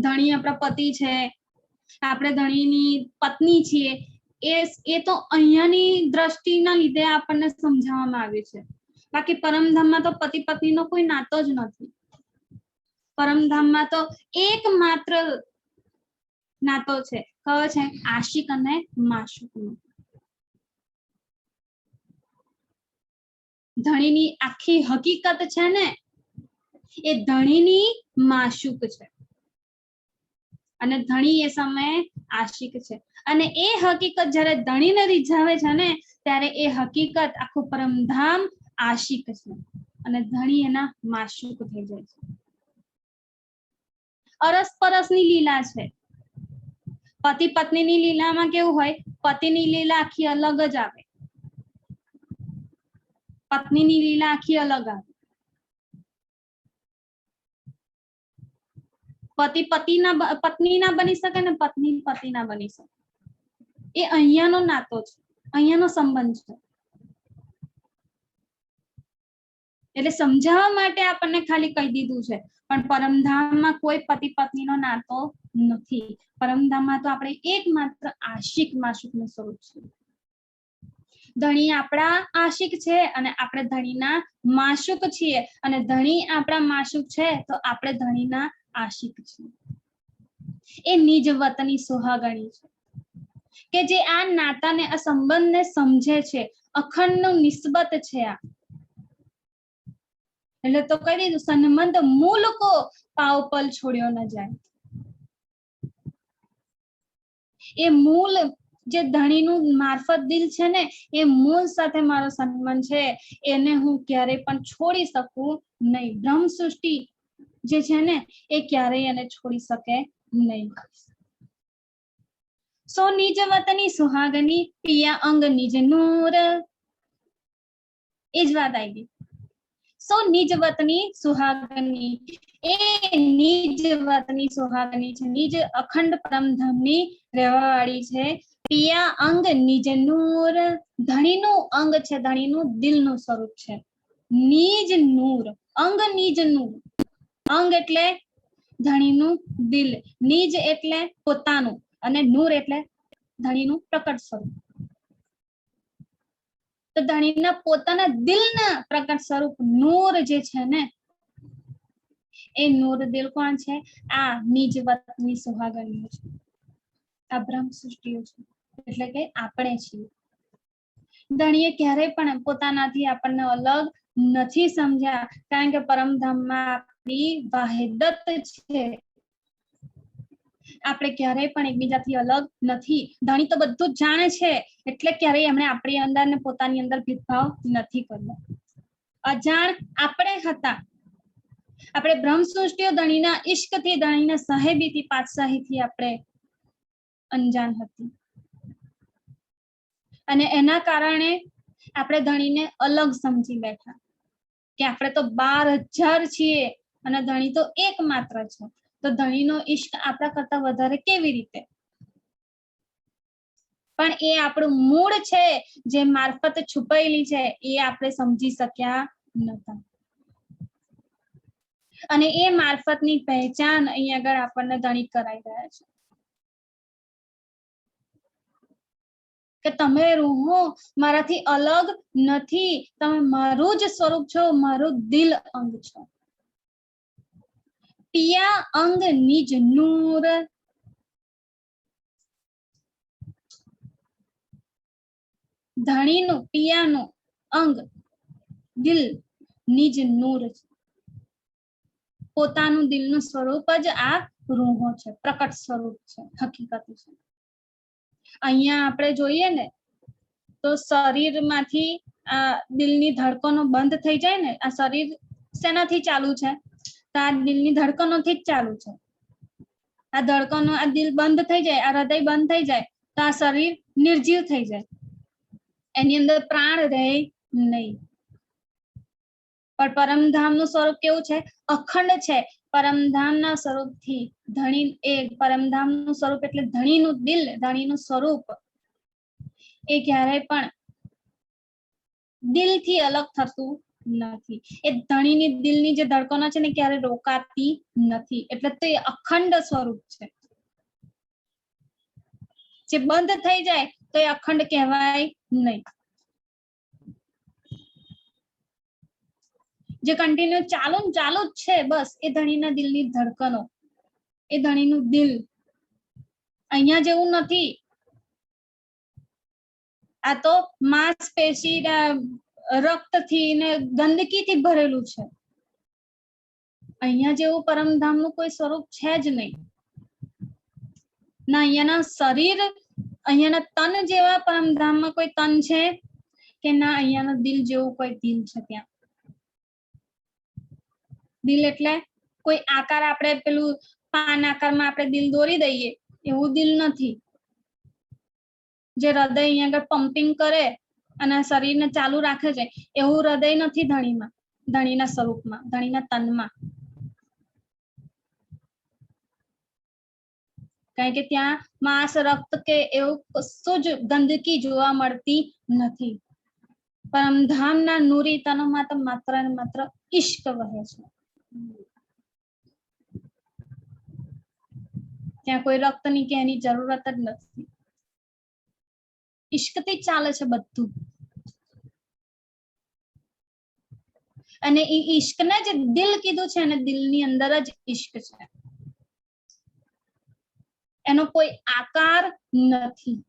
ધણી આપણા પતિ છે, આપણે ધણીની પત્ની છીએ, એ તો અહીંયાની દ્રષ્ટિના લીધે આપણને સમજાવવામાં આવ્યું છે. બાકી પરમધામમાં તો પતિ પત્નીનો કોઈ નાતો જ નથી. પરમધામમાં તો એકમાત્ર નાતો છે, કયો છે? આશિક અને માશુકનો. ધણીની આખી હકીકત છે ને, એ ધણીની માશુક છે, અને ધણી એ સમયે આશિક છે. અને એ હકીકત જ્યારે ધણીને રીઝાવે છે ને, ત્યારે એ હકીકત આખું પરમધામ આશિક છે, અને ધણી એના માશુક થઈ જાય છે. અરસપરસની લીલા છે. પતિ પત્નીની લીલામાં કેવું હોય? પતિની લીલા આખી અલગ જ આવે, પત્નીની લીલા આખી અલગ આવે. પતિ પત્ની ના બની શકે ને પત્ની પતિ ના બની શકે. એ અહીંયાનો નાતો છે, અહીંયાનો સંબંધ છે. એટલે સમજાવવા માટે આપણને ખાલી કહી દીધું છે, પણ પરમધામમાં કોઈ પતિ પત્નીનો નાતો નથી. પરમધામમાં તો આપણે એકમાત્ર આશિક માશુકનું સ્વરૂપ છે. ધણી આપણા આશિક છે અને આપણે ધણીના માશુક છીએ, અને ધણી આપણા માશુક છે તો આપણે ધણીના આશિક છીએ. એ નિજ વતની સુહાગણી છે કે જે આ નાતાને, આ સંબંધને સમજે છે. અખંડનું નિસ્બત છે આ. એટલે તો કહી દીધું, સંબંધ મૂલ કો પાવ પલ છોડ્યો ન જાય. એ મૂળ જે ધણીનું મારફત દિલ છે ને, એ મૂળ સાથે મારો સંબંધ છે, એને હું ક્યારેય પણ છોડી શકું નહીં. બ્રહ્મ સૃષ્ટિ જે છે ને, એ ક્યારેય એને છોડી શકે નહીં. સો નિજ વતની સુહાગની, પિયા અંગ નિજ નૂર. એ જ વાત આવી ગઈ. સો નિજ વતની સુહાગની, એ નિજ વતની સુહાગની છે, નિજ અખંડ પરમધામની રહેવાવાળી છે. પિયા અંગ નિજ નૂર, ધણીનું અંગ છે, ધણીનું દિલનું સ્વરૂપ છે. નિજ નૂર, અંગ નિજ નૂર. અંગ એટલે ધણીનું દિલ, નિજ એટલે પોતાનું, અને નૂર એટલે ધણીનું પ્રકટ સ્વરૂપ. તો ધણીના પોતાના દિલના પ્રકટ સ્વરૂપ નૂર જે છે ને, એ નૂર દિલ કોણ છે? આ નિજ વતની સુહાગણીઓ છે, આ બ્રહ્મ સૃષ્ટિઓ છે, એટલે કે આપણે છીએ. ધણીએ ક્યારેય પણ પોતાનાથી આપણને અલગ નથી સમજ્યા, કારણ કે પરમધામમાં આપણી વાહિદત છે. આપણે ક્યારેય પણ એકબીજાથી અલગ નથી. ધણી તો બધું જ જાણે છે, એટલે ક્યારેય એમણે આપણી અંદર ને પોતાની અંદર ભેદભાવ નથી કર્યો. અજાણ આપણે હતા. આપણે બ્રહ્મ સૃષ્ટિઓ ધણીના ઇશ્કથી, ધણીના સાહેબીથી, પાતશાહીથી આપણે અંજાન હતી, અને એના કારણે આપણે ધણીને અલગ સમજી બેઠા કે આપણે તો 12,000 છીએ અને ધણી તો એકમાત્ર છે. તો ધણીનો ઇશ્ક આપણા કરતા વધારે કેવી રીતે? પણ એ આપણું મૂળ છે, જે મારફત છુપાયેલી છે, એ આપણે સમજી શક્યા નતા. અને એ મારફતની પહેચાન અહીં આગળ આપણને ધણી કરાઈ રહ્યા છે કે તમે રૂહો મારાથી અલગ નથી, તમે મારું જ સ્વરૂપ છો, મારું દિલ અંગ છો. પિયા અંગ નિજ નૂર, ધણીનું, પિયાનું અંગ દિલ નિજ નૂર છે. પોતાનું દિલનું સ્વરૂપ જ આ રૂહો છે, પ્રકટ સ્વરૂપ છે, હકીકત છે. અહીંયા આપણે જોઈએ ને તો શરીરમાંથી આ દિલની ધડકનો બંધ થઈ જાય ને, આ શરીર શેનાથી ચાલુ છે? તો આ દિલની ધડકનોથી જ ચાલુ છે. આ ધડકનો, આ દિલ બંધ થઈ જાય, આ હૃદય બંધ થઈ જાય તો આ શરીર નિર્જીવ થઈ જાય, એની અંદર પ્રાણ રહે નહીં. પણ પરમધામનું સ્વરૂપ કેવું છે? અખંડ છે. પરમધામના સ્વરૂપથી ધણી, એ પરમધામનું સ્વરૂપ એટલે ધણીનું દિલ, ધણીનું સ્વરૂપ એ ક્યારેય પણ દિલથી અલગ થતું નથી. એ ધણીની દિલની જે ધડકનો છે ને, ક્યારે રોકાતી નથી, એટલે તો એ અખંડ સ્વરૂપ છે. જે બંધ થઈ જાય તો એ અખંડ કહેવાય નહીં. જે કન્ટિન્યુ ચાલુ જ છે, બસ એ ધણીના દિલની ધડકનો, એ ધણીનું દિલ. અહીંયા જેવું નથી. આ તો માંસપેશી, રક્તથી ને ગંદકીથી ભરેલું છે. અહીંયા જેવું પરમધામનું કોઈ સ્વરૂપ છે જ નહીં. ના અહીંયાના શરીર, અહીંયાના તન જેવા પરમધામમાં કોઈ તન છે કે ના અહીંયાના દિલ જેવું કોઈ દિલ છે. ત્યાં દિલ એટલે કોઈ આકાર, આપણે પેલું પાન આકારમાં આપણે દિલ દોરી દઈએ એવું દિલ નથી. જે હૃદય અહીંયા આગળ પમ્પિંગ કરે અને શરીરને ચાલુ રાખે છે, એવું હૃદય નથી ધણીમાં, ધણીના સ્વરૂપમાં, ધણીના તનમાં. કારણ કે ત્યાં માંસ, રક્ત કે એવું કશું જ ગંદકી જોવા મળતી નથી. પરમધામના નૂરી તનમાં તો માત્ર ને માત્ર ઇશ્ક વહે છે. ત્યાં કોઈ રક્તની કે એની જરૂરત જ નથી. ઇશ્કથી ચાલે છે બધું. અને ઈ ઈશ્કને જે દિલ કીધું છે અને દિલની અંદર જ ઈશ્ક છે, એનો કોઈ આકાર નથી,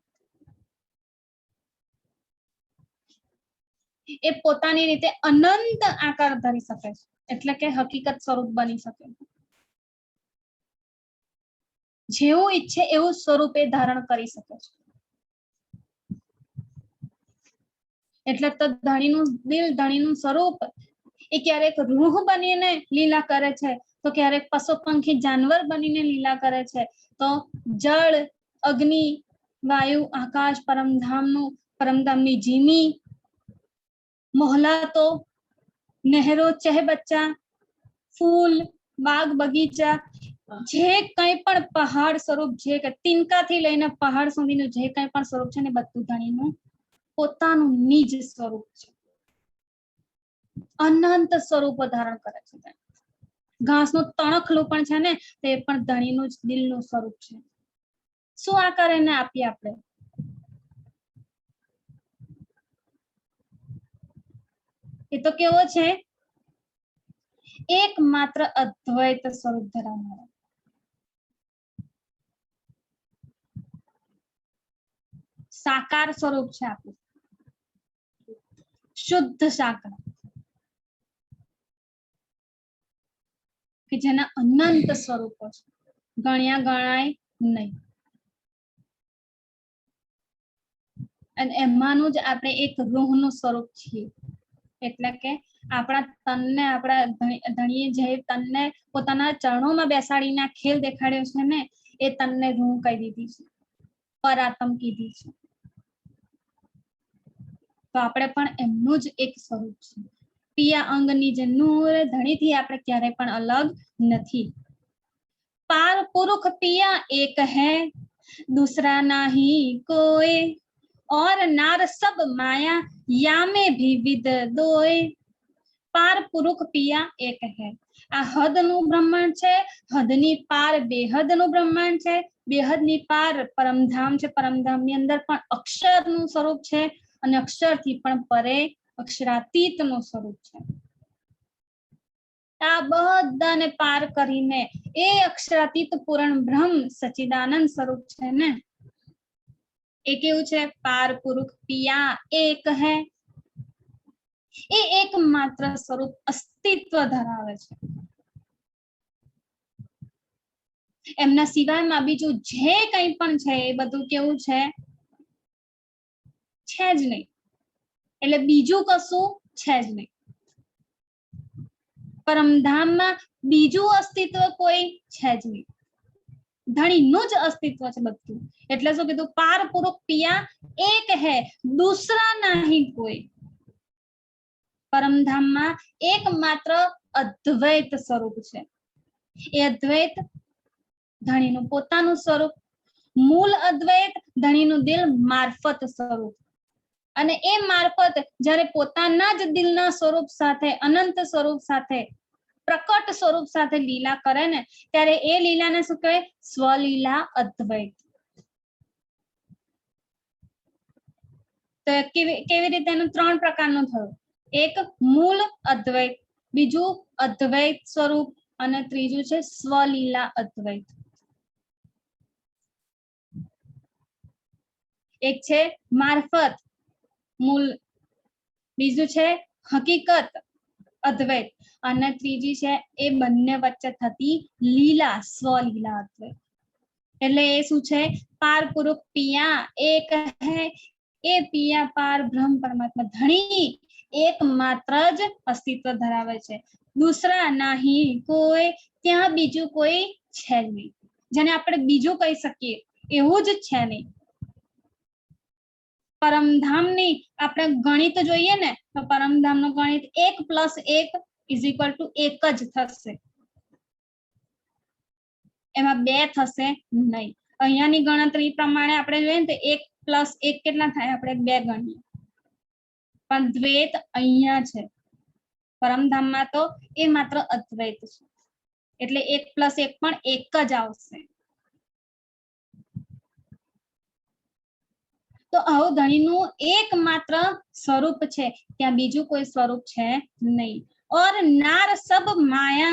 એ પોતાની રીતે અનંત આકાર ધરી શકે છે, એટલે કે હકીકત સ્વરૂપ બની શકે, જેવું ઈચ્છે એવું સ્વરૂપ એ ધારણ કરી શકે છે. એટલે તો ધણીનું દિલ, ધણીનું સ્વરૂપ એ ક્યારેક રૂહ બનીને લીલા કરે છે, તો ક્યારેક પશુ પંખી જાનવર બનીને લીલા કરે છે, તો જળ, અગ્નિ, વાયુ, આકાશ, પરમધામની જીની, મોહલાતો, નહેરો, ચહેબચ્ચા, ફૂલ, બાગ બગીચા, જે કંઈ પણ પહાડ સ્વરૂપ, જે તિનકાથી લઈને પહાડ સુધીનું જે કંઈ પણ સ્વરૂપ છે ને બધું ધણીનું પોતાનું નિજ સ્વરૂપ છે, અનંત સ્વરૂપ ધારણ કરે છે. ઘાસનું તણખલું પણ છે ને તે પણ ધણીનું જ દિલનું સ્વરૂપ છે. શું આકાર એને આપીએ આપણે? એ તો કેવો છે? એકમાત્ર અદ્વૈત સ્વરૂપ ધરાવનાર, સાકાર સ્વરૂપ છે આપણું, શુદ્ધ સાકાર, કે જેના અનંત સ્વરૂપો છે, ગણ્યા ગણાય નહીં, અને એમાંનું જ આપણે એક રૂહનું સ્વરૂપ છીએ. એટલે કે આપણા તનને, આપણા ધણીએ જે તનને પોતાના ચરણોમાં બેસાડીને ખેલ દેખાડ્યો છે ને, એ તનને રૂહ કહી દીધી છે, પરાત્મ કીધી છે. તો આપણે પણ એમનું જ એક સ્વરૂપ છે. પિયા અંગની જે નૂર, ધણીથી આપણે ક્યારે પણ અલગ નથી. પાર પુરુખ પિયા એક હૈ, दूसरा नहीं कोई, और नार सब माया यामे भी विद दोय. પાર પુરુખ પિયા એક હૈ, આ હદનું બ્રહ્માંડ છે, હદની પાર બેહદનું બ્રહ્માંડ છે, બેહદની પાર પરમધામ છે, પરમધામની અંદર પણ અક્ષરનું સ્વરૂપ છે, અને અક્ષરથી પણ પરે અક્ષરાતીતનું સ્વરૂપ છે. આ બધાને પાર કરીને એ અક્ષરાતીત પૂર્ણ બ્રહ્મ સચ્ચિદાનંદ સ્વરૂપ છે ને, એ કેવું છે? પાર પુરુખ પિયા એક હૈ, એ એકમાત્ર સ્વરૂપ અસ્તિત્વ ધરાવે છે. એમના સિવાયમાં બીજું જે કંઈ પણ છે એ બધું કેવું છે? છે જ નહીં. એટલે બીજું કશું છે જ નહીં. પરમધામમાં બીજું અસ્તિત્વ કોઈ છે જ નહીં, ધણીનું જ અસ્તિત્વ છે બધું. એટલે શું કીધું? પાર પુરુખ પિયા એક હૈ, દૂસરા નહીં કોઈ. પરમધામમાં એકમાત્ર અદ્વૈત સ્વરૂપ છે. એ અદ્વૈત ધણીનું પોતાનું સ્વરૂપ, મૂળ અદ્વૈત ધણીનું દિલ મારફત સ્વરૂપ, અને એ મારફત જ્યારે પોતાના જ દિલના સ્વરૂપ સાથે, અનંત સ્વરૂપ સાથે, પ્રકટ સ્વરૂપ સાથે લીલા કરે ને, ત્યારે એ લીલાને શું કહેવાય? સ્વલીલા અદ્વૈત. તો કેવી રીતે એનું 3 પ્રકારનું થયું? એક મૂળ અદ્વૈત, બીજું અદ્વૈત સ્વરૂપ, અને ત્રીજું છે સ્વલીલા અદ્વૈત. એક છે મારફત મૂળ, બીજું છે હકીકત અદ્વૈત, અને ત્રીજી છે એ બંને વચ્ચે થતી લીલા, સ્વલીલા અદ્વૈત. એટલે એ શું છે? પાર પુરુખ પિયા એક હૈ, એ પિયા પાર બ્રહ્મ પરમાત્મા ધણી એકમાત્ર જ અસ્તિત્વ ધરાવે છે, દૂસરા નહીં કોઈ, ત્યાં બીજું કોઈ છે નહીં. જેને આપણે બીજું કહી શકીએ એવું જ છે નહીં. પરમધામની આપણે ગણિત જોઈએ ને, તો પરમધામનું ગણિત 1 + 1 = 1 જ થશે, એમાં 2 થશે નહીં. અહીંયાની ગણતરી પ્રમાણે આપણે જોઈએ ને તો 1 + 1 કેટલા થાય? આપણે 2 ગણીએ, પણ દ્વૈત અહીંયા છે. પરમધામમાં તો એ માત્ર અદ્વૈત છે, એટલે 1 + 1 પણ 1 જ આવશે. તો આવું ધણીનું એકમાત્ર સ્વરૂપ છે, ત્યાં બીજું કોઈ સ્વરૂપ છે નહીં. और नार सब माया।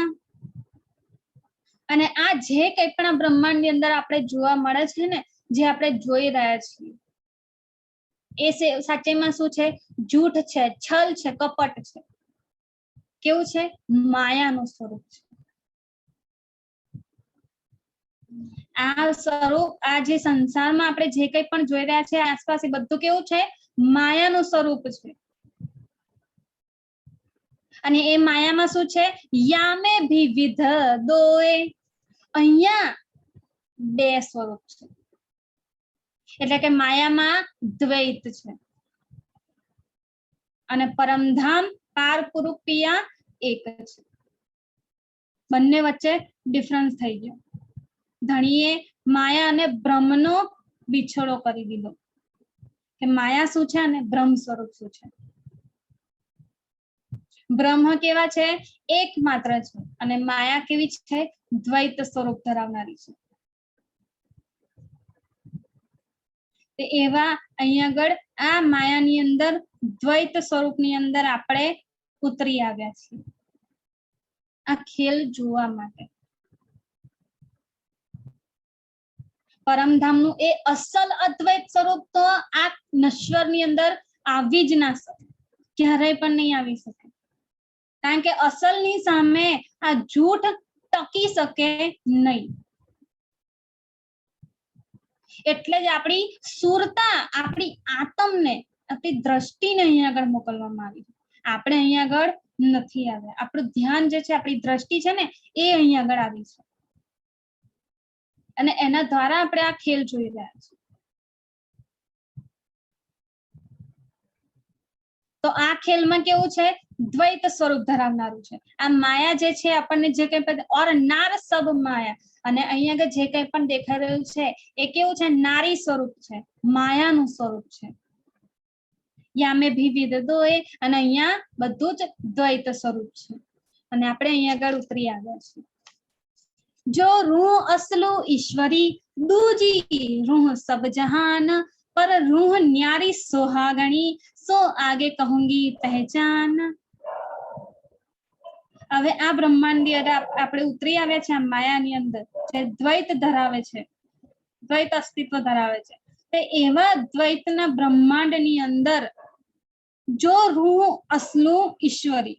અને આ જે કંઈ પણ આ બ્રહ્માંડ ની અંદર આપણે જોવા મળે છે ને, જે આપણે જોઈ રહ્યા છીએ, એ સાચેમાં શું છે? જૂઠ છે, છલ છે, કપટ છે. કેવું છે? માયાનું સ્વરૂપ છે. આ સ્વરૂપ, આ જે સંસારમાં આપણે જે કંઈ પણ જોઈ રહ્યા છે આસપાસ, એ બધું કેવું છે? માયાનું સ્વરૂપ છે. અને એ માયામાં શું છે? યામે વિવિધ દોય, અહીંયા બે સ્વરૂપ છે. એટલે કે માયામાં દ્વૈત છે અને પરમધામ પાર પુરુપિયા એક છે. બંને વચ્ચે ડિફરન્સ થઈ ગયો. ધણીએ માયા અને બ્રહ્મનો વિછોડો કરી દીધો કે માયા શું છે અને બ્રહ્મ સ્વરૂપ શું છે. બ્રહ્મ કેવા છે? એક માત્ર છે અને માયા કેવી છે? દ્વૈત સ્વરૂપ ધરાવનારી છે. એવા અહીંયા આગળ આ માયાની અંદર દ્વૈત સ્વરૂપની અંદર આપણે ઉતરી આવ્યા છીએ આ ખેલ જોવા માટે. પરમધામનું એ અસલ અદ્વૈત સ્વરૂપ તો આ નશ્વરની અંદર આવી જ ના શકે, ક્યારેય પણ નહીં આવી શકે. કારણ કે અસલની સામે આ જૂઠ ટકી શકે નહીં. એટલે જ આપણી સુરતા, આપણી આત્મને, આપણી દ્રષ્ટિને અહીંયા આગળ મોકલવામાં આવી. આપણે અહીંયા આગળ નથી આવ્યા. આપણું ધ્યાન જે છે, આપણી દ્રષ્ટિ છે ને, એ અહીંયા આગળ આવી છે અને એના દ્વારા આપણે આ ખેલ જોઈ રહ્યા છીએ. તો આ ખેલમાં કેવું છે? દ્વૈત સ્વરૂપ ધરાવનારું છે. આ માયા જે છે આપણને જે કંઈ ઓર નાર સબ માયા, અને અહીંયા આગળ જે કંઈ પણ દેખાઈ રહ્યું છે એ કેવું છે? નારી સ્વરૂપ છે, માયાનું સ્વરૂપ છે. યામે વિવિધ દોય, અને અહીંયા બધું જ દ્વૈત સ્વરૂપ છે અને આપણે અહીંયા આગળ ઉતરી આવ્યા છીએ. जो रूह असलू ईश्वरी, दूजी रूह सब जहान, पर रूह न्यारी सोहागणी, सो आगे कहूंगी पहचान. હવે આ બ્રહ્માંડ ની અંદર આપણે ઉતરી આવ્યા છે આ માયાની અંદર જે દ્વૈત ધરાવે છે, દ્વૈત અસ્તિત્વ ધરાવે છે. તે એવા દ્વૈતના બ્રહ્માંડની અંદર જો રૂહ અસલુ ઈશ્વરી,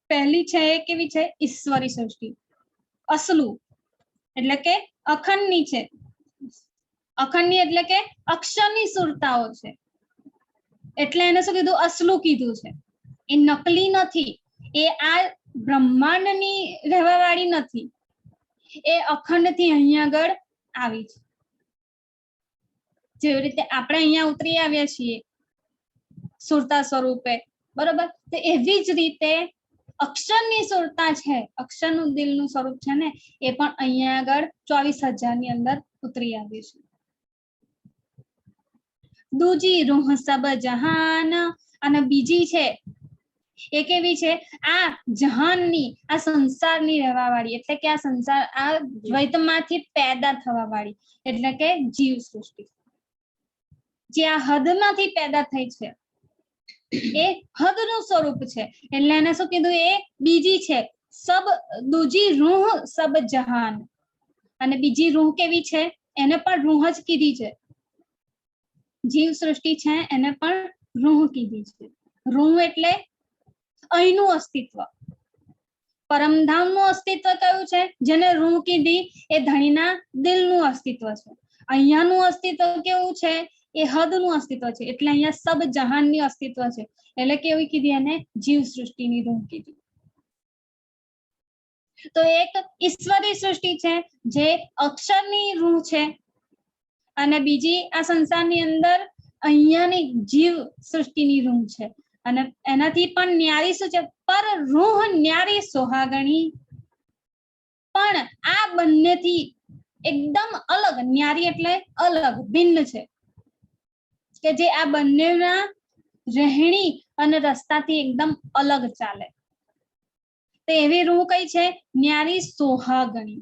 પહેલી છે એ કેવી છે? ઈશ્વરી સૃષ્ટિ. અસલુ એટલે કે અખંડની છે. અખંડની એટલે કે અક્ષરની સુરતાઓ છે, એટલે એને શું કીધું? અસલુ કીધું છે. એ નકલી નથી, એ આ બ્રહ્માંડની રહેવાવાળી નથી, એ અખંડથી અહીંયા આગળ આવી છે. જેવી રીતે આપણે અહીંયા ઉતરી આવ્યા છીએ સુરતા સ્વરૂપે, બરોબર? તો એવી જ રીતે અક્ષરની સુરતા છે, અક્ષરનું દિલનું સ્વરૂપ છે ને, એ પણ અહીંયા આગળ 24,000 ની અંદર ઉતરી આવ્યું છે. દૂજી રૂહ સબ જહાન, અને બીજી છે એ કેવી છે? આ જહાનની, આ સંસારની રહેવાવાળી, એટલે કે આ સંસાર, આ દ્વૈતમાંથી પેદા થવા વાળી, એટલે કે જીવ સૃષ્ટિ. જે આ હદમાંથી પેદા થઈ છે એ હદનું સ્વરૂપ છે, એટલે એને શું કીધું? એ બીજી છે. સબ દૂજી રૂહ સબ જહાન, અને બીજી રૂહ કેવી છે? એને પણ રૂહ જ કીધી છે. જીવ સૃષ્ટિ છે એને પણ રૂહ કીધી છે. રૂહ એટલે અહીંનું અસ્તિત્વ. પરમધામનું અસ્તિત્વ કયું છે? જેને રૂહ કીધી એ ધણીના દિલનું અસ્તિત્વ છે. અહીંયાનું અસ્તિત્વ કેવું છે? એ હદનું અસ્તિત્વ છે, એટલે અહીંયા સબ જહાનની અસ્તિત્વ છે, એટલે કેવી કીધી? એને જીવ સૃષ્ટિની રૂહ કીધી. તો એક ઈશ્વરી સૃષ્ટિ છે જે અક્ષરની રૂહ છે, અને બીજી આ સંસારની અંદર અહીંયાની જીવ સૃષ્ટિની રૂહ છે. અને એનાથી પણ ન્યારી શું છે? પર રૂહ ન્યારી સોહાગણી. પણ આ બંનેથી એકદમ અલગ, ન્યારી એટલે અલગ, ભિન્ન છે, કે જે આ બંનેના રહેણી અને રસ્તાથી એકદમ અલગ ચાલે. તો એવી રૂહ કઈ છે? ન્યારી સોહાગણી.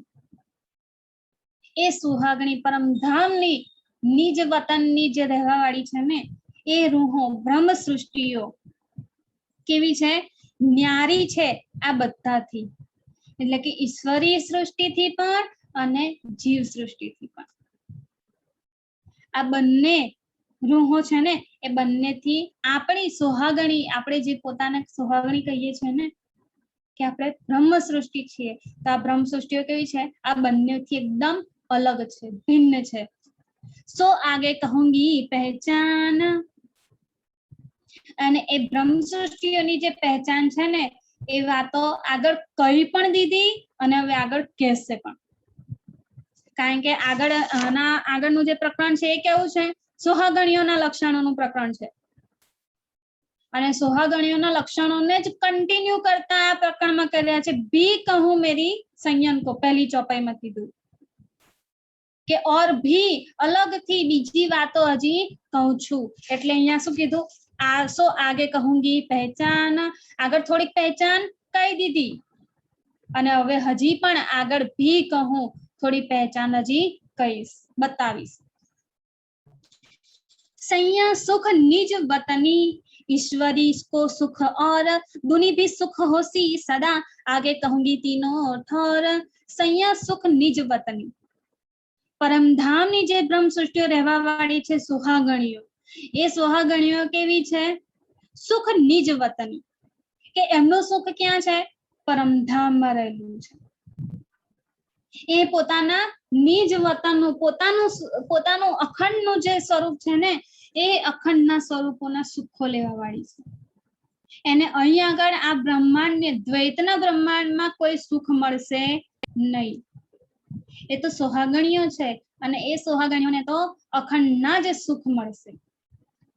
એ સુહાગણી પરમધામની નિજ વતનની જે રહેવાવાળી છે ને, એ રૂહો બ્રહ્મ સૃષ્ટિઓ કેવી છે? ન્યારી છે આ બધાથી, એટલે કે ઈશ્વરીય સૃષ્ટિથી પણ અને જીવ સૃષ્ટિથી પણ. આ બંને રૂહો છે ને એ બંનેથી આપણી સોહાગણી, આપણે જે પોતાને સોહાગણી કહીએ છીએ ને કે આપણે બ્રહ્મ સૃષ્ટિ છીએ, તો આ બ્રહ્મ સૃષ્ટિઓ કેવી છે? આ બંનેથી એકદમ અલગ છે, ભિન્ન છે. સો આગે કહુંગી પહેચાન, અને એ બ્રહ્મ સૃષ્ટિઓની જે પહેચાન છે ને એ વાતો આગળ કહી પણ દીધી અને હવે આગળ કહેશે પણ. કારણ કે આગળનું જે પ્રકરણ છે એ કેવું છે? સોહાગણીઓના લક્ષણોનું પ્રકરણ છે, અને સોહાગણીઓના લક્ષણોને જ કન્ટિન્યુ કરતા આ પ્રકરણમાં કર્યા છે. ભી કહું મેરી સંયમ કો, પહેલી ચોપાઈમાં કીધું કે ઓર ભી અલગથી બીજી વાતો હજી કહું છું. એટલે અહીંયા શું કીધું? સો આગે કહુંગી પહેચાન, આગળ થોડીક પહેચાન કહી દીધી અને હવે હજી પણ આગળ ભી કહું, થોડી પહેચાન હજી કહીશ, બતાવીશ. सैया सुख निज वतनी, ईश्वरी को सुख और दुनी भी सुख होसी सदा, आगे कहूंगी तीनों ठोर सैया सुख निज वतनी. પરમધામની જે બ્રહ્મ સૃષ્ટિઓ રહેવા વાળી છે સુહાગણીઓ, એ સુહાગણીઓ કેવી છે? સુખ નિજ વતની, કે એમનું સુખ ક્યાં છે? પરમધામમાં રહેલું છે. એ પોતાના નિજ વતનનું, પોતાનું અખંડનું જે સ્વરૂપ છે ને એ અખંડના સ્વરૂપોના સુખો લેવા વાળી છે. એને અહીં આગળ આ બ્રહ્માંડ, દ્વૈતના બ્રહ્માંડમાં કોઈ સુખ મળશે નહીં. એ તો સોહાગણીઓ છે અને એ સોહાગણીઓને તો અખંડના જ સુખ મળશે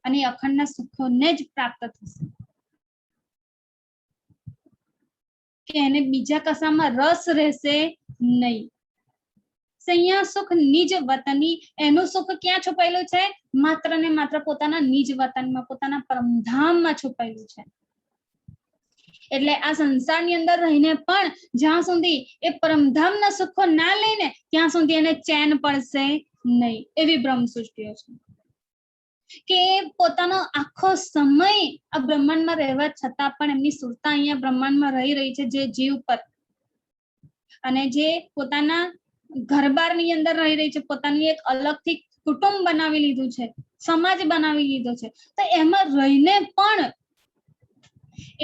અને અખંડના સુખોને જ પ્રાપ્ત થશે, કે એને બીજા કશામાં રસ રહેશે નહીં. સૈયા સુખ નિજ વતની, એનું સુખ ક્યાં છુપાયેલું છે? માત્ર ને માત્ર પોતાના નિજ વતનમાં, પોતાના પરમધામમાં છુપાયેલું છે. એટલે આ સંસારની અંદર રહીને પણ જ્યાં સુધી એ પરમધામના સુખો ના લઈને ત્યાં સુધી એને ચેન પડશે નહીં. એવી બ્રહ્મ સૃષ્ટિઓ છે કે પોતાનો આખો સમય આ બ્રહ્માંડમાં રહેવા છતાં પણ એમની સુરતા અહીંયા બ્રહ્માંડમાં રહી છે, જે જીવ પર, અને જે પોતાના ઘરબારની અંદર રહી છે, પોતાની એક અલગથી કુટુંબ બનાવી લીધું છે, સમાજ બનાવી લીધો છે, તો એમાં રહીને પણ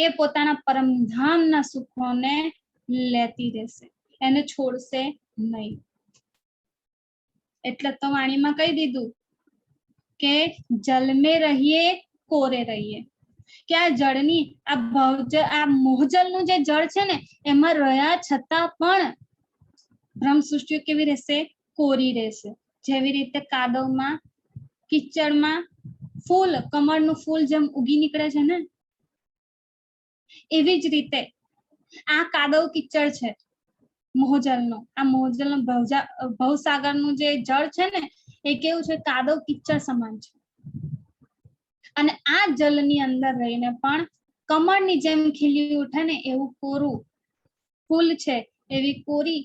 એ પોતાના પરમધામના સુખોને લેતી રહેશે, એને છોડશે નહીં. એટલે તો વાણીમાં કહી દીધું કે જલ में રહીએ કોરે રહીએ, કે આ જળની, આ મોહજલનું જે જળ છે ને એમાં રહ્યા છતાં પણ બ્રહ્મ સૃષ્ટિ કેવી રહેશે? કોરી રહેશે. જેવી રીતે કાદવમાં, કિચડમાં ફૂલ, કમળનું ફૂલ જેમ ઉગી નીકળે છે ને, એવી જ રીતે આ કાદવ કિચડ છે મોહજલનો. આ મોહજલનો ભવસાગરનું જે જળ છે ને એ કેવું છે? કાદવ કિચડ સમાન છે. અને આ જલની અંદર રહીને પણ કમળની જેમ ખીલી ઉઠે ને એવું કોરું ફૂલ છે, એવી કોરી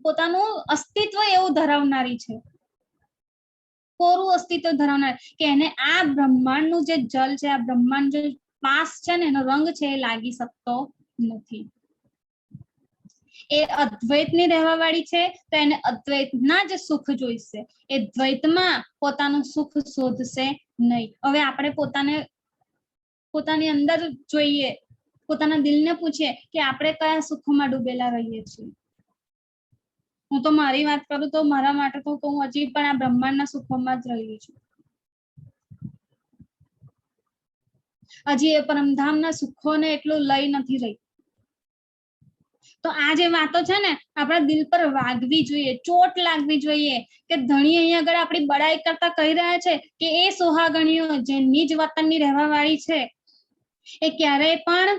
પોતાનું અસ્તિત્વ એવું ધરાવનારી છે, કોરું અસ્તિત્વ ધરાવનાર, કે એને આ બ્રહ્માંડનું જે જલ છે, આ બ્રહ્માંડ જે પાસ છે ને એનો રંગ છે એ લાગી શકતો નથી. એ અદ્વૈતની રહેવા વાળી છે તો એને અદ્વૈતના જ સુખ જોઈશે, એ દ્વૈતમાં પોતાનું સુખ શોધશે નહીં. હવે આપણે પોતાની અંદર જોઈએ, પોતાના દિલને પૂછીએ કે આપણે કયા સુખમાં ડૂબેલા રહીએ છીએ. હું તો મારી વાત કરું તો મારા માટે તો હું હજી પણ આ બ્રહ્માંડના સુખોમાં જ રહી છું. હજી એ પરમધામના સુખોને એટલું લઈ નથી રહી. તો આ જે વાતો છે ને આપણા દિલ પર વાગવી જોઈએ, ચોટ લાગવી જોઈએ, કે ધણી અહીંયા આગળ આપણી બડાઈ કરતા કહી રહ્યા છે કે એ સોહાગણીઓ જે નિજ વતનની રહેવા વાળી છે એ ક્યારેય પણ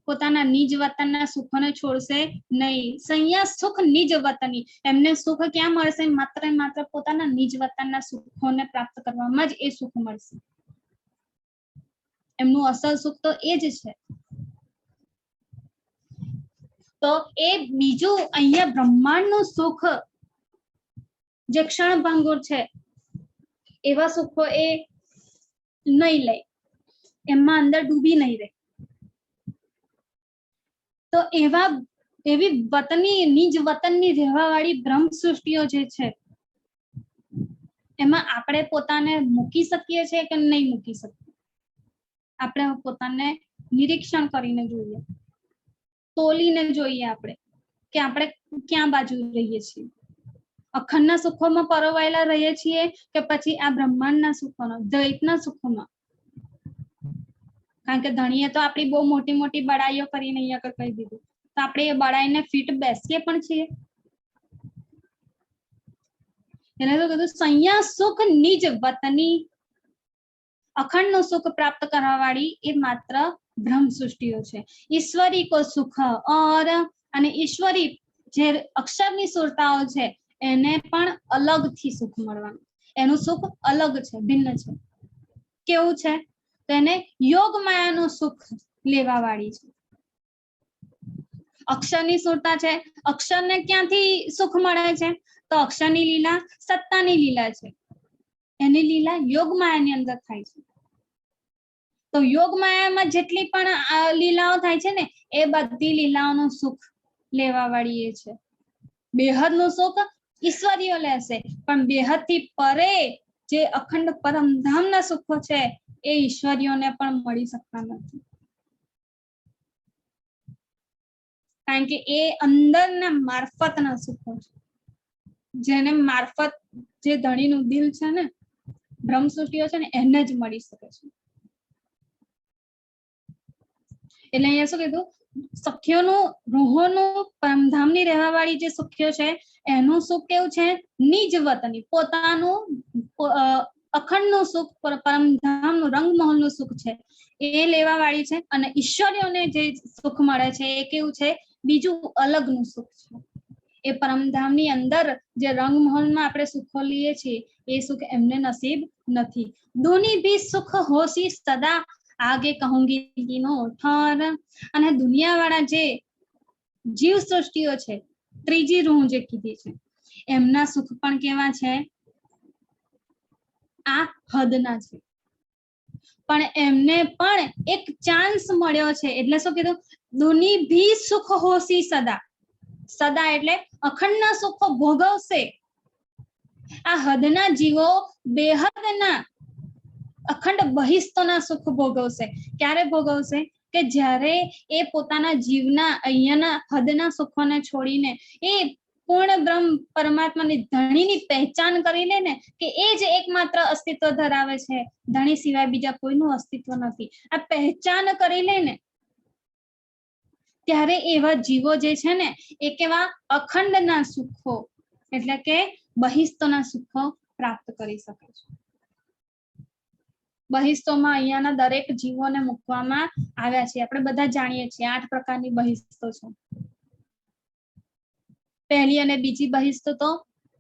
પોતાના નિજ વતનના સુખોને છોડશે નહીં. સૈયા સુખ નિજ વતની, એમને સુખ ક્યાં મળશે? માત્ર માત્ર પોતાના નિજ વતનના સુખોને પ્રાપ્ત કરવામાં જ એ સુખ મળશે. એમનું અસલ સુખ તો એ જ છે. તો એ બીજું અહીંયા બ્રહ્માંડનું સુખ જે ક્ષણભંગુર છે એવા સુખો એ નહીં લે. એમાં અંદર ડૂબી નહીં રહે. તો એવી વતની નિજ વતનની રહેવાવાળી બ્રહ્મ સૃષ્ટિઓ જે છે એમાં આપણે પોતાને મૂકી શકીએ છીએ કે નહીં મૂકી શકીએ? આપણે પોતાને નિરીક્ષણ કરીને જોઈએ, તોલીને જોઈએ આપણે કે આપણે ક્યાં બાજુ રહીએ છીએ. અખંડના સુખોમાં પરોવાયેલા રહીએ છીએ કે પછી આ બ્રહ્માંડના સુખોમાં, દ્વૈતના સુખોમાં? કારણ કે ધણીએ તો આપણી બહુ મોટી મોટી બડાઈઓ કરીને અહીંયા આગળ કહી દીધું, તો આપણે એ બડાઈને ફીટ બેસીએ પણ છીએ. એને તો કીધું સંયા સુખ નિજ વતની, અખંડનું સુખ પ્રાપ્ત કરવા વાળી એ માત્ર બ્રહ્મ સૃષ્ટિઓ છે. ઈશ્વરી કો સુખ ઓર, અને ઈશ્વરી જે અક્ષરની સુરતાઓ છે એને પણ અલગથી સુખ મળવાનું. એનું સુખ અલગ છે, ભિન્ન છે. કેવું છે? તો એને યોગ માયાનું સુખ લેવા વાળી છે. અક્ષરની સુરતા છે, અક્ષરને ક્યાંથી સુખ મળે છે? તો અક્ષરની લીલા સત્તાની લીલા છે, એની લીલા યોગ માયાની અંદર થાય છે. તો યોગ માયામાં જેટલી પણ લીલાઓ થાય છે ને એ બધી લીલાઓનું સુખ લેવા વાળી એ છે. બેહદનું સુખ ઈશ્વરીઓ લેશે, પણ બેહદ થી પરે જે અખંડ પરમધામના સુખો છે એ ઈશ્વરીઓને પણ મળી શકતા નથી. કારણ કે એ અંદરના મારફતના સુખો છે, જેને મારફત જે ધણીનું દિલ છે ને, બ્રહ્મ સૃષ્ટિઓ છે ને, એને જ મળી શકે છે. એટલે અહીંયા શું કીધું? સખ્યોનું, રૂહોનું, પરમધામની રહેવા વાળી જે સખ્યો છે એનું સુખ કેવું છે? નિજ વતની, પોતાનું અખંડનું સુખ, પરમધામનું રંગમહલનું સુખ છે એ લેવા વાળી છે. અને ઈશ્વરીઓને જે સુખ મળે છે એ કેવું છે? બીજું અલગનું સુખ છે. એ પરમધામની અંદર જે રંગમહલમાં આપણે સુખો લઈએ છીએ એ સુખ એમને નસીબ નથી. દુની ભી સુખ હોશી સદા, આગે કહુંગી તીનો ઠાર. અને દુનિયા વાળા જે જીવ સૃષ્ટિઓ છે, ત્રીજી રૂહ જે કીધી છે, એમના સુખ પણ કેવા છે? આ હદના છે. પણ એમને પણ એક ચાન્સ મળ્યો છે. એટલે શું કીધું? દુની ભી સુખ હોશી સદા. સદા એટલે અખંડના સુખો ભોગવશે. આ હદના જીવો બેહદના અખંડ બહિસ્તોના સુખ ભોગવશે. ક્યારે ભોગવશે? કે જ્યારે એ પોતાના જીવના અહીંયાના હદના સુખોને છોડીને એ પૂર્ણ બ્રહ્મ પરમાત્માની ધણીની પહેચાન કરી લે ને કે એ જ એકમાત્ર અસ્તિત્વ ધરાવે છે, ધણી સિવાય બીજા કોઈનું અસ્તિત્વ નથી, આ પહેચાન કરી લે ને ત્યારે એવા જીવો જે છે ને એ કેવા? અખંડના સુખો એટલે કે બહિસ્તોના સુખો પ્રાપ્ત કરી શકે છે. બહિસ્તોમાં અહીંયાના દરેક જીવોને મૂકવામાં આવ્યા છે. આપણે બધા જાણીએ છીએ 8 પ્રકારની બહિસ્તો છે. પહેલી અને બીજી બહિસ્તો તો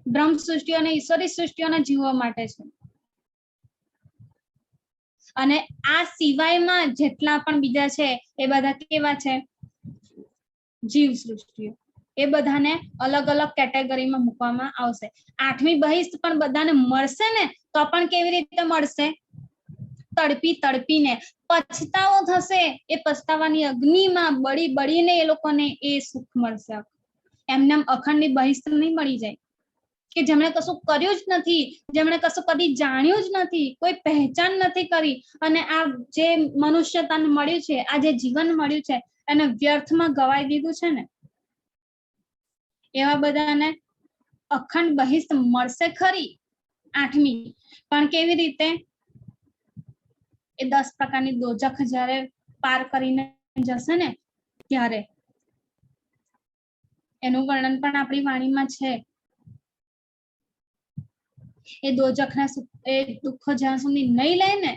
બ્રહ્મ સૃષ્ટિ અને ઈશ્વરી સૃષ્ટિઓના જીવો માટે છે. અને આ સિવાયમાં જેટલા પણ બીજા છે એ બધા કેવા છે? જીવ સૃષ્ટિઓ. એ બધાને અલગ અલગ કેટેગરીમાં મૂકવામાં આવશે. 8મી બહિસ્ત પણ બધાને મળશે ને તો પણ કેવી રીતે મળશે? તડપી તડપીને પછતાવો થશે. એ પછતાવાની અગ્નિમાં બળી બળીને એ લોકોને એ સુખ મળશે. એમને અખંડની બહિસ્ત નહીં મળી જાય કે જેમણે કશું કર્યું જ નથી, જેમણે કશું કદી જાણ્યું જ નથી, કોઈ પહેચાન નથી કરી અને આ જે મનુષ્ય તન મળ્યું છે, આ જે જીવન મળ્યું છે એને વ્યર્થમાં ગવાઈ દીધું છે ને, એવા બધાને અખંડ બહિસ્ત મળશે ખરી 8મી, પણ કેવી રીતે? એ 10 પ્રકારની દોજખ જ્યારે પાર કરીને જશે ને ત્યારે. એનું વર્ણન પણ આપણી વાણીમાં છે. એ દોજખના એ દુઃખો જ્યાં સુધી નહીં લે ને,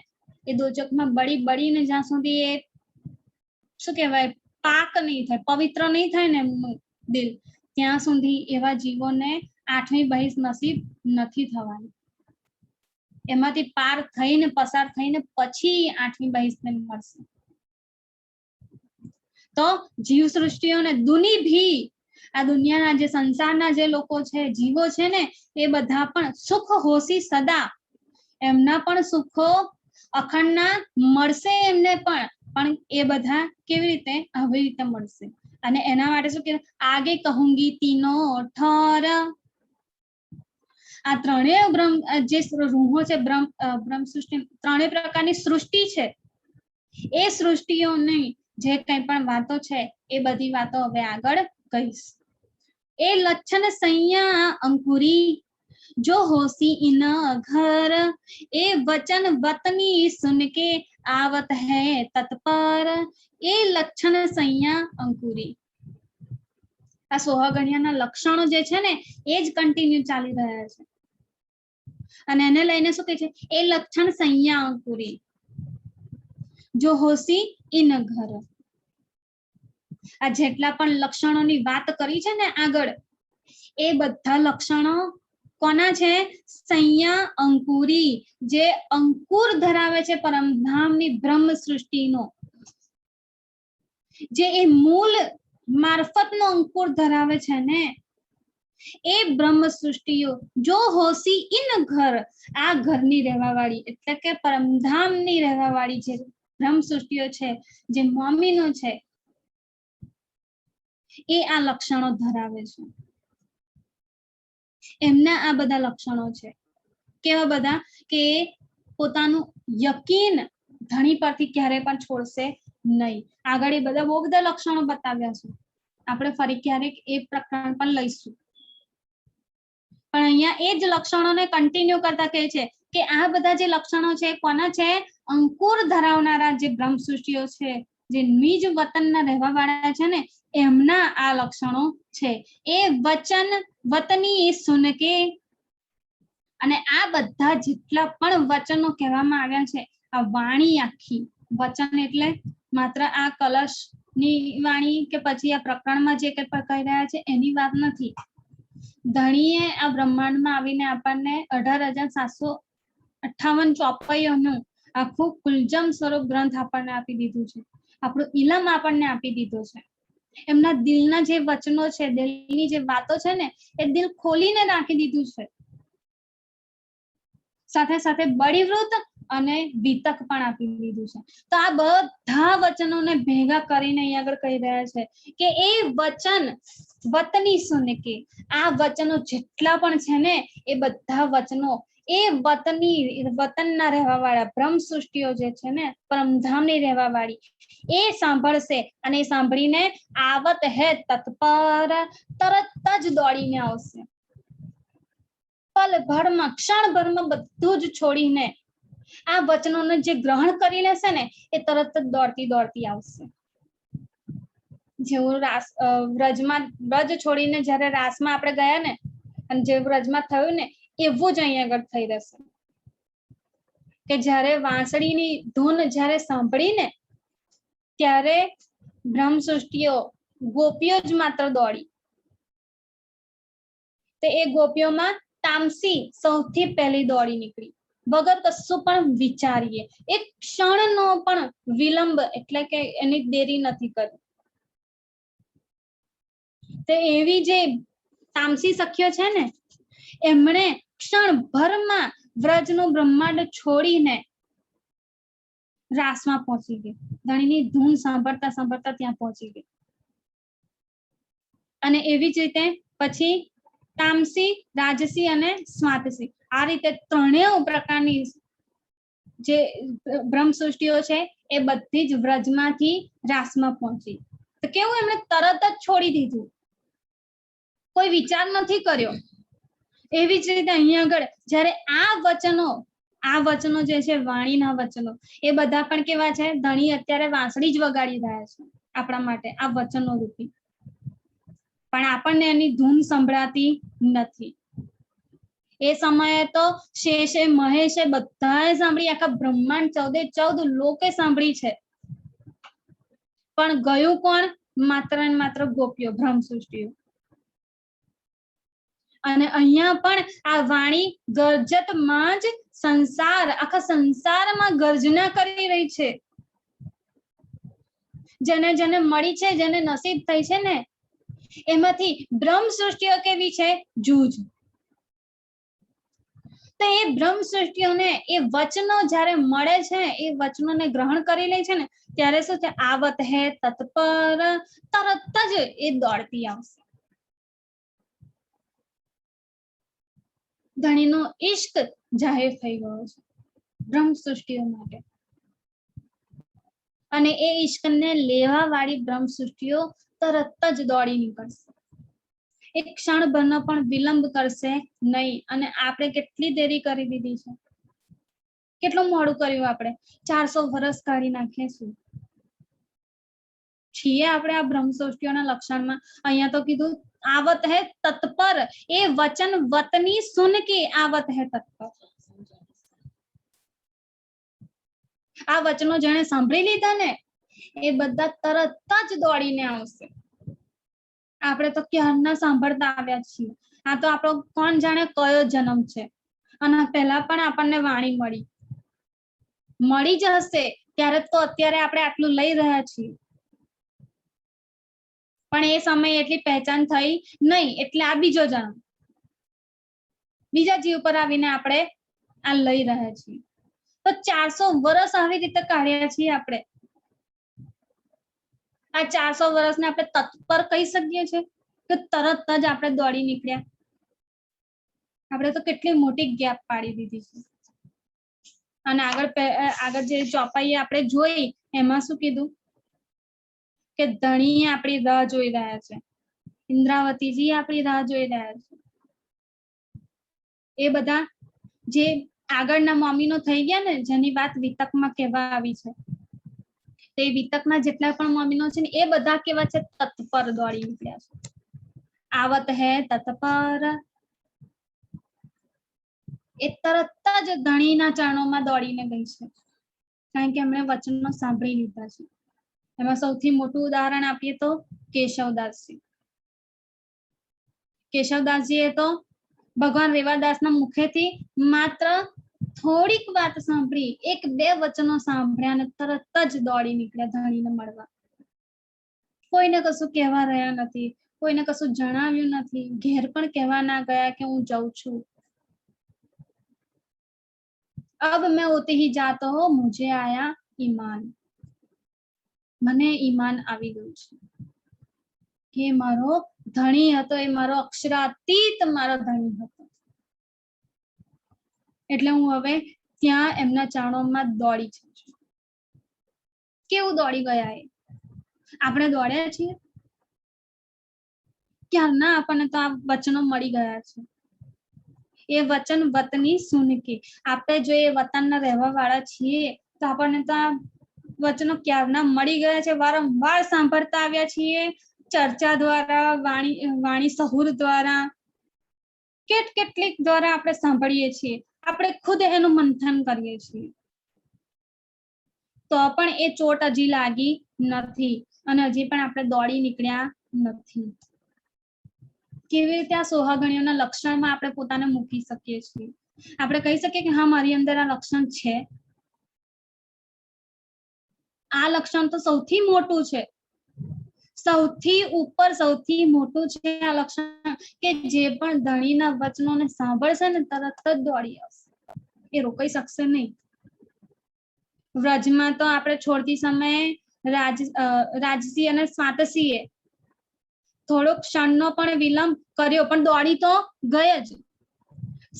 એ દોજખમાં બળી બળીને જ્યાં સુધી એ શું કહેવાય પાક નહીં થાય, પવિત્ર નહીં થાય ને એમનું દિલ, ત્યાં સુધી એવા જીવોને 8મી બહિસ્ત નસીબ નથી થવાની. એમાંથી પાર થઈને પસાર થઈને પછી 8મી બહિસ્તને મળશે. તો જીવ સૃષ્ટિઓને દુની ભી, આ દુનિયાના જે સંસારના જે લોકો છે, જીવો છે ને, એ બધા પણ સુખ હોશી સદા, એમના પણ સુખો અખંડના મળશે એમને પણ એ બધા કેવી રીતે આવી રીતે મળશે અને એના માટે શું કે આગે કહુંગી તીનો ઠર આ ત્રણેય બ્રહ્મ જે રૂહો છે બ્રહ્મ સૃષ્ટિ ત્રણેય પ્રકારની સૃષ્ટિ છે એ સૃષ્ટિઓની જે કંઈ પણ વાતો છે એ બધી વાતો હવે આગળ કહીશ એ લક્ષણ સંયા અંકુરી जो होसी इन घर ए वचन वतनी सुन के आवत है तत्पर ए लक्षण संज्ञा अंकुरी આ સોહાગણિયાના લક્ષણો જે છે ને એ જ કન્ટિન્યુ ચાલી રહ્યા છે અને એને લઈને શું કહે છે એ લક્ષણ સંજ્ઞા અંકુરી જો હોસી ઇન ઘર આ જેટલા પણ લક્ષણોની વાત કરી છે ને આગળ એ બધા લક્ષણો કોના છે સંજ્ઞા અંકુરી જે અંકુર ધરાવે છે પરમધામની બ્રહ્મ સૃષ્ટિનો જે એ મૂળ મારફતનો અંકુર ધરાવે છે ને એ બ્રહ્મ સૃષ્ટિઓ જો હોસી ઇન ઘર આ ઘરની રહેવાવાળી એટલે કે પરમધામની રહેવાવાળી જે બ્રહ્મ સૃષ્ટિઓ છે જે મોમીનો છે એ આ લક્ષણો ધરાવે છે એમના આ બધા લક્ષણો છે કેવા બધા કે પોતાનું યકીન ધણી પરથી ક્યારે પણ છોડશે નહીં આગળ એ બધા બહુ બધા લક્ષણો બતાવ્યા છે આપણે ફરી ક્યારેક એ પ્રકરણ પણ લઈશું પણ અહીંયા એ જ લક્ષણોને કન્ટિન્યુ કરતા કહે છે કે આ બધા જે લક્ષણો છે કોના છે અંકુર ધરાવનારા જે બ્રહ્મ સૃષ્ટિઓ છે જે નિજ વતનના રહેવા વાળા છે ને એમના આ લક્ષણો છે એ વચન વતની સુન કે અને આ બધા જેટલા પણ વચનો કહેવામાં આવ્યા છે આ વાણી આખી વચન એટલે માત્ર આ કલશ ની વાણી કે પછી આ પ્રકરણમાં જે કંઈ પણ કહી રહ્યા છે એની વાત નથી ધણીએ આ બ્રહ્માંડમાં આવીને આપણને 18,758 ચોપાઈઓનું આખું કુલજમ સ્વરૂપ ગ્રંથ આપણને આપી દીધું છે આપણું ઇલમ આપણને આપી દીધો છે એમના દિલના જે વચનો છે દિલની જે વાતો છે ને એ દિલ ખોલીને રાખી દીધું છે સાથે સાથે બળીવૃત અને વિતક પણ આપી દીધું છે તો આ બધા વચનોને ભેગા કરીને અહીં આગળ કહી રહ્યા છે કે એ વચન વતની સુન કે આ વચનો જેટલા પણ છે ને એ બધા વચનો એ વતનના રહેવા વાળા બ્રહ્મ સૃષ્ટિઓ જે છે ને પરમધામની રહેવા વાળી એ સાંભળશે અને એ સાંભળીને આવત હે તત્પર તરત જ દોડીને આવશે પલભરમાં ક્ષણભરમાં બધું જ છોડીને આ વચનોને જે ગ્રહણ કરી લેશે ને એ તરત જ દોડતી આવશે જેવું વ્રજ છોડીને જયારે રાસમાં આપણે ગયા ને અને જે વ્રજમાં થયું ને એવું જ અહીંયા આગળ થઈ રહેશે કે જયારે વાંસળીની ધૂન જયારે સાંભળી ને ત્યારે બ્રહ્મ સૃષ્ટિઓ ગોપીઓ જ માત્ર દોડી તે એ ગોપીઓમાં તામસી સૌથી પહેલી દોડી નીકળી વગર કશું પણ વિચારીએ એક ક્ષણનો પણ વિલંબ એટલે કે એની દેરી નથી કરી તે એવી જે તામસી સખ્યો છે ને એમણે ક્ષણભરમાં વ્રજનું બ્રહ્માંડ છોડીને રાસમાં પહોંચી ગઈ ધણીની ધૂન સાંભળતા સાંભળતા ત્યાં પહોંચી ગઈ અને એવી જ રીતે પછી તામસી રાજસી અને સ્વાતસી આ રીતે ત્રણેય પ્રકારની જે બ્રહ્મ સૃષ્ટિઓ છે એ બધી જ વ્રજમાંથી રાસમાં પહોંચી તો કેવું એમણે તરત જ છોડી દીધું કોઈ વિચાર નથી કર્યો એવી જ રીતે અહીંયા આગળ જયારે આ વચનો જે છે વાણીના વચનો એ બધા પણ કેવા છે ધણી અત્યારે વાંસળી જ વગાડી રહ્યા છે આપણા માટે આ વચનો રૂપી પણ આપણને એની ધૂન સંભળાતી નથી એ સમયે તો શેષે મહેશે બધાએ સાંભળી આખા બ્રહ્માંડ 14 લોકે સાંભળી છે પણ ગયું કોણ માત્ર ને માત્ર ગોપીઓ બ્રહ્મ સૃષ્ટિઓ અને અહીંયા પણ આ વાણી ગર્જતમાં જ આખા સંસારમાં ગર્જના કરી રહી છે જેને મળી છે જેને નસીબ થઈ છે ને એમાંથી બ્રહ્મ સૃષ્ટિઓ કેવી છે જૂજ તો તો એ બ્રહ્મ સૃષ્ટિઓને એ વચનો જ્યારે મળે છે, એ વચનોને ગ્રહણ કરી લે છે ને, ત્યારે શું છે, આવત હે તત્પર, તરત જ એ દોડતી આવશે. ધણીનો ઇશ્ક જાહેર થઈ ગયો છે બ્રહ્મ સૃષ્ટિઓ માટે, અને એ ઇશ્કને લેવા વાળી બ્રહ્મ સૃષ્ટિઓ તરત જ દોડી નીકળશે. એક ક્ષણ ભરનો પણ વિલંબ કરશે નહીં. અને આપણે કેટલી દેરી કરી દીધી છે, કેટલું મોડું કર્યું આપણે, 400 વર્ષ કાઢી નાખીએ છીએ આપણે આ બ્રહ્મ સૃષ્ટિઓના લક્ષણમાં. અહીંયા તો કીધું આવત હે તત્પર, એ વચન વતની સુન કે આવત હે તત્પર. આ વચનો જેને સાંભળી લીધા ને, એ બધા તરત જ દોડીને આવશે. આપણે તો ક્યારના સાંભળતા આવ્યા છીએ. આ તો આપણો કોણ જાણે કયો જન્મ છે, અને પહેલા પણ આપણને વાણી મળી જશે, ત્યારે તો અત્યારે આપણે આટલું લઈ રહ્યા છીએ, પણ એ સમયે એટલી પહેચાન થઈ નહીં, એટલે આ બીજો જન્મ, બીજા જીવ પર આવીને આપણે આ લઈ રહ્યા છીએ. તો 400 વર્ષ આવી રીતે કાઢ્યા છીએ આપણે. આ 400 વર્ષને આપણે તત્પર કહી શકીએ છીએ કે તરત જ આપણે દોડી નીકળ્યા? આપણે તો કેટલી મોટી ગેપ પાડી દીધી છે. અને આગળ જે ચોપાઈ આપણે જોઈ, એમાં શું કીધું કે ધણી આપણી રાહ જોઈ રહ્યા છે, ઇન્દ્રાવતીજી આપણી રાહ જોઈ રહ્યા છે. એ બધા જે આગળના મોમીનો થઈ ગયા ને, જેની વાત વિતકમાં કહેવા આવી છે, તે વિતકના જેટલા પણ મોમીનો છે ને, એ બધા કેવા છે, તત્પર દોડી નીકળ્યા છે. આવત હે તત્પર, એ તરત જ ધણીના ચરણોમાં દોડીને ગઈ છે, કારણ કે એમણે વચનો સાંભળી લીધા છે. એમાં સૌથી મોટું ઉદાહરણ આપીએ તો કેશવદાસજી. કેશવદાસજીએ તો ભગવાન રેવાદાસના મુખેથી માત્ર થોડીક વાત સાંભળી, 1-2 વચનો સાંભળ્યા અને તરત જ દોડી નીકળ્યા ધણીને મળવા. કોઈને કશું કહેવા રહ્યા નથી, કોઈને કશું જણાવ્યું નથી, ઘેર પણ કહેવા ના ગયા કે હું જાઉં છું. અબ મેં હોતે હી જાતો હો, મુझे આયા ઈમાન, મને ઈમાન આવી ગયું છે કે મારો ધણી હતો, એ મારો અક્ષરાતીત મારો ધણી હતો, એટલે હું હવે ત્યાં એમના ચરણોમાં દોડી છું. કેવું દોડી ગયા? એ આપણે દોડ્યા છીએ ક્યારના? આપણને તો આ વચનો મળી ગયા છે. એ વચન વતની સુન કે, આપણે જો એ વતનના રહેવા વાળા છીએ, તો આપણને તો આ વચનો ક્યારના મળી ગયા છે. વારંવાર સાંભળતા આવ્યા છીએ, ચર્ચા દ્વારા, વાણી સહુર દ્વારા, કેટલીક દ્વારા આપણે સાંભળીએ છીએ, આપણે ખુદ એનું મંથન કરીએ છીએ, તો પણ એ ચોટ હજી લાગી નથી, અને હજી પણ આપણે દોડી નીકળ્યા નથી. કેવી રીતે આ સોહાગણીઓના લક્ષણમાં આપણે પોતાને મૂકી શકીએ છીએ? આપણે કહી શકીએ કે હા, મારી અંદર આ લક્ષણ છે. આ લક્ષણ તો સૌથી મોટું છે, સૌથી ઉપર, સૌથી મોટું છે આ લક્ષણ, કે જે પણ ધણીના વચનોને સાંભળશે ને, તરત જ દોડી આવશે, એ રોકાઈ શકશે નહીં. વ્રજમાં તો આપણે છોડતી સમયે રાજસિંહ અને સ્વાતસિંહે થોડો ક્ષણનો પણ વિલંબ કર્યો, પણ દોડી તો ગઈ જ.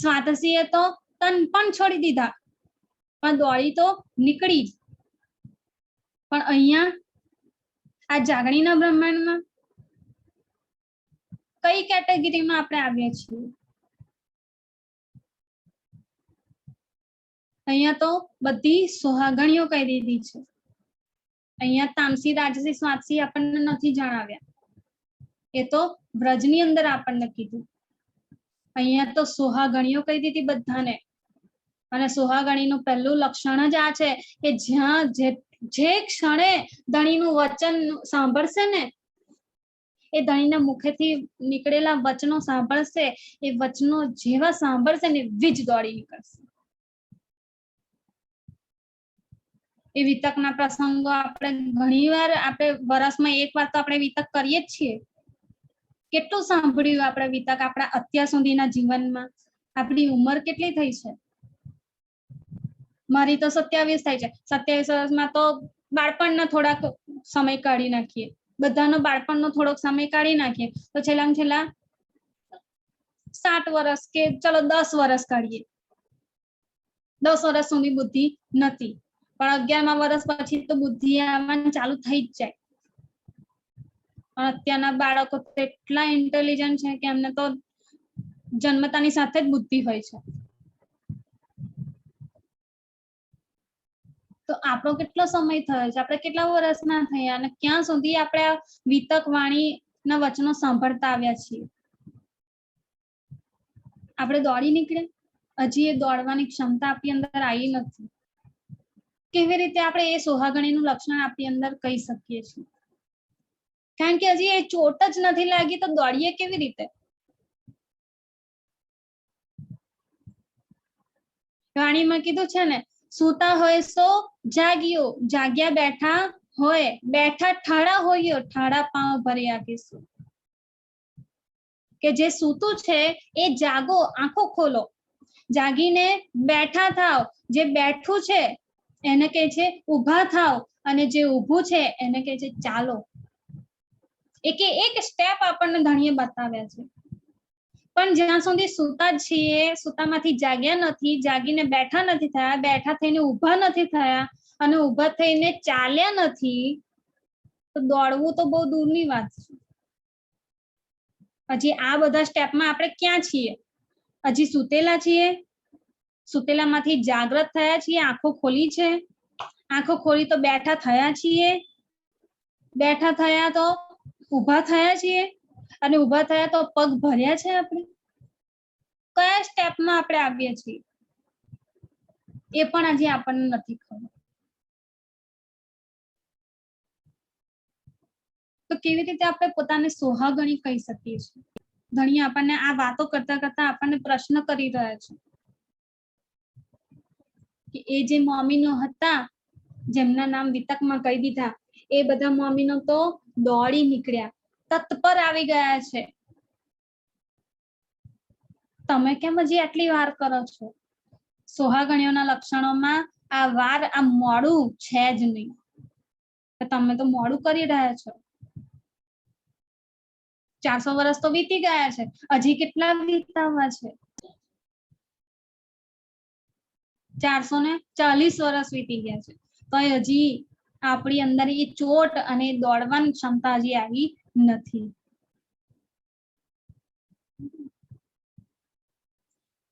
સ્વાતસિંહે તો તન પણ છોડી દીધા, પણ દોડી તો નીકળી જ. પણ અહીંયા આ જાગણીના બ્રહ્માંડમાં કઈ કેટેગરીમાં આપણે આવીએ છીએ? અહીંયા તો બધી સોહાગણીઓ કહી દીધી છે. અહીંયા તામસી, રાજસી, સ્વાતસી આપણને નથી જણાવ્યા, એ તો વ્રજની અંદર આપણને કીધું. અહીંયા તો સોહાગણીઓ કહી દીધી બધાને. અને સોહાગણીનું પહેલું લક્ષણ જ આ છે કે જ્યાં જે ક્ષણે ધણીનું વચન સાંભળશે ને, એ ધણીના મુખેથી નીકળેલા વચનો સાંભળશે, એ વચનો જેવા સાંભળશે ને, વીજ દોડી નીકળશે. એ વિતકના પ્રસંગો આપણે ઘણીવાર, આપણે વર્ષમાં એક વાર તો આપણે વિતક કરીએ જ છીએ. કેટલું સાંભળ્યું આપણે વિતક આપણા અત્યાર સુધીના જીવનમાં? આપણી ઉંમર કેટલી થઈ છે? મારી તો 27 થાય છે. 27 વર્ષમાં તો બાળપણનો થોડાક સમય કાઢી નાખીએ, બધાનો બાળપણનો થોડોક સમય કાઢી નાખીએ તો છેલ્લામાં છેલ્લા 7 વર્ષ કે ચલો 10 વર્ષ કાઢીએ. 10 વર્ષ સુધી બુદ્ધિ નથી, પણ 11મા વર્ષ પછી તો બુદ્ધિ આવવાનું ચાલુ થઈ જ જાય. અત્યારના બાળકો એટલા ઇન્ટેલિજન્ટ છે કે એમને તો જન્મતાની સાથે જ બુદ્ધિ હોય છે. તો આપણો કેટલો સમય થયો છે? આપણે કેટલા વર્ષના થયા અને ક્યાં સુધી આપણે આ વિતક વાણીના વચનો સાંભળતા આવ્યા છીએ? આપણે દોડી નીકળે, હજી એ દોડવાની ક્ષમતા આપણી અંદર આવી નથી. કેવી રીતે આપણે એ સોહાગણીનું લક્ષણ આપણી અંદર કહી શકીએ છીએ? કારણ કે હજી એ ચોટ જ નથી લાગી તો દોડીએ કેવી રીતે? વાણીમાં કીધું છે ને, સૂતા હોય સો જાગ્યો, જાગ્યા બેઠા હોય, બેઠા ઠાડા હોઈયો, ઠાડા પાવ ભરી આપીશું. કે જે સૂતું છે એ જાગો, આંખો ખોલો, જાગીને બેઠા થાવ. જે બેઠું છે એને કહે છે ઊભા થાવ, અને જે ઊભું છે એને કહે છે ચાલો. એક સ્ટેપ આપણને ધણીએ બતાવ્યા છે. પણ જ્યાં સુધી સૂતા છીએ, સૂતામાંથી જાગ્યા નથી, જાગીને બેઠા નથી થયા, બેઠા થઈને ઊભા નથી થયા, અને ઊભા થઈને ચાલ્યા નથી, તો દોડવું તો બહુ દૂરની વાત છે. હજી આ બધા સ્ટેપમાં આપણે ક્યાં છીએ? હજી સૂતેલા છીએ, સૂતેલામાંથી જાગૃત થયા છીએ, આંખો ખોલી છે, આંખો ખોલી તો બેઠા થયા છીએ, બેઠા થયા તો ઊભા થયા છીએ, અને ઊભા થયા તો પગ ભર્યા છે. આપણે કયા સ્ટેપમાં આપણે આવીએ છીએ એ પણ હજી આપણને નથી ખબર. તો કેવી રીતે આપણે પોતાને સોહાગણી કહી શકીએ છીએ? ઘણી આપણને આ વાતો કરતા કરતા આપણને પ્રશ્ન કરી રહ્યા છે કે એ જે મોમીનો હતા, જેમના નામ વિતકમાં કહી દીધા, એ બધા મોમીનો તો દોડી નીકળ્યા, તત્પર આવી ગયા છે. તમે કેમ હજી આટલી વાર કરો છો? સોહાગણીઓના લક્ષણોમાં આ વાર, આ મોડું છે જ નહીં. તમે તો મોડું કરી રહ્યા છો. 400 વર્ષ તો વીતી ગયા છે, હજી કેટલા વીતાવા છે? 440 વર્ષ વીતી ગયા છે, તો હજી આપણી અંદર એ ચોટ અને દોડવાની ક્ષમતા હજી આવી નથી.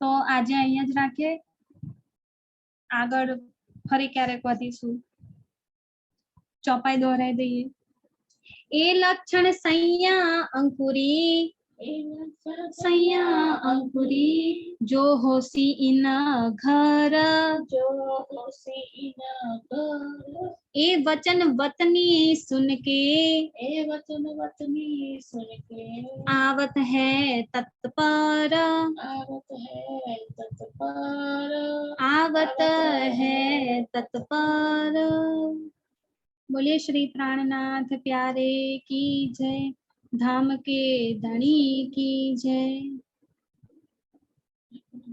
તો આજે અહીંયા જ રાખીએ, આગળ ફરી ક્યારેક વધીશું. ચોપાઈ દોહરાઈ દઈએ. એ લક્ષણ સૈયા અંકુરી, સૈયા અંકુરી, જો હોસી ઇન ઘર, જો હોસી ઇન ઘર, એ વચન વતની સુન કે, એ વચન વતની સુન કે, आवत है तत्पर, आवत है तत्पर, आवत है तत्पर। बोलिए श्री प्राणनाथ प्यारे की जय, धाम के धनी की जय।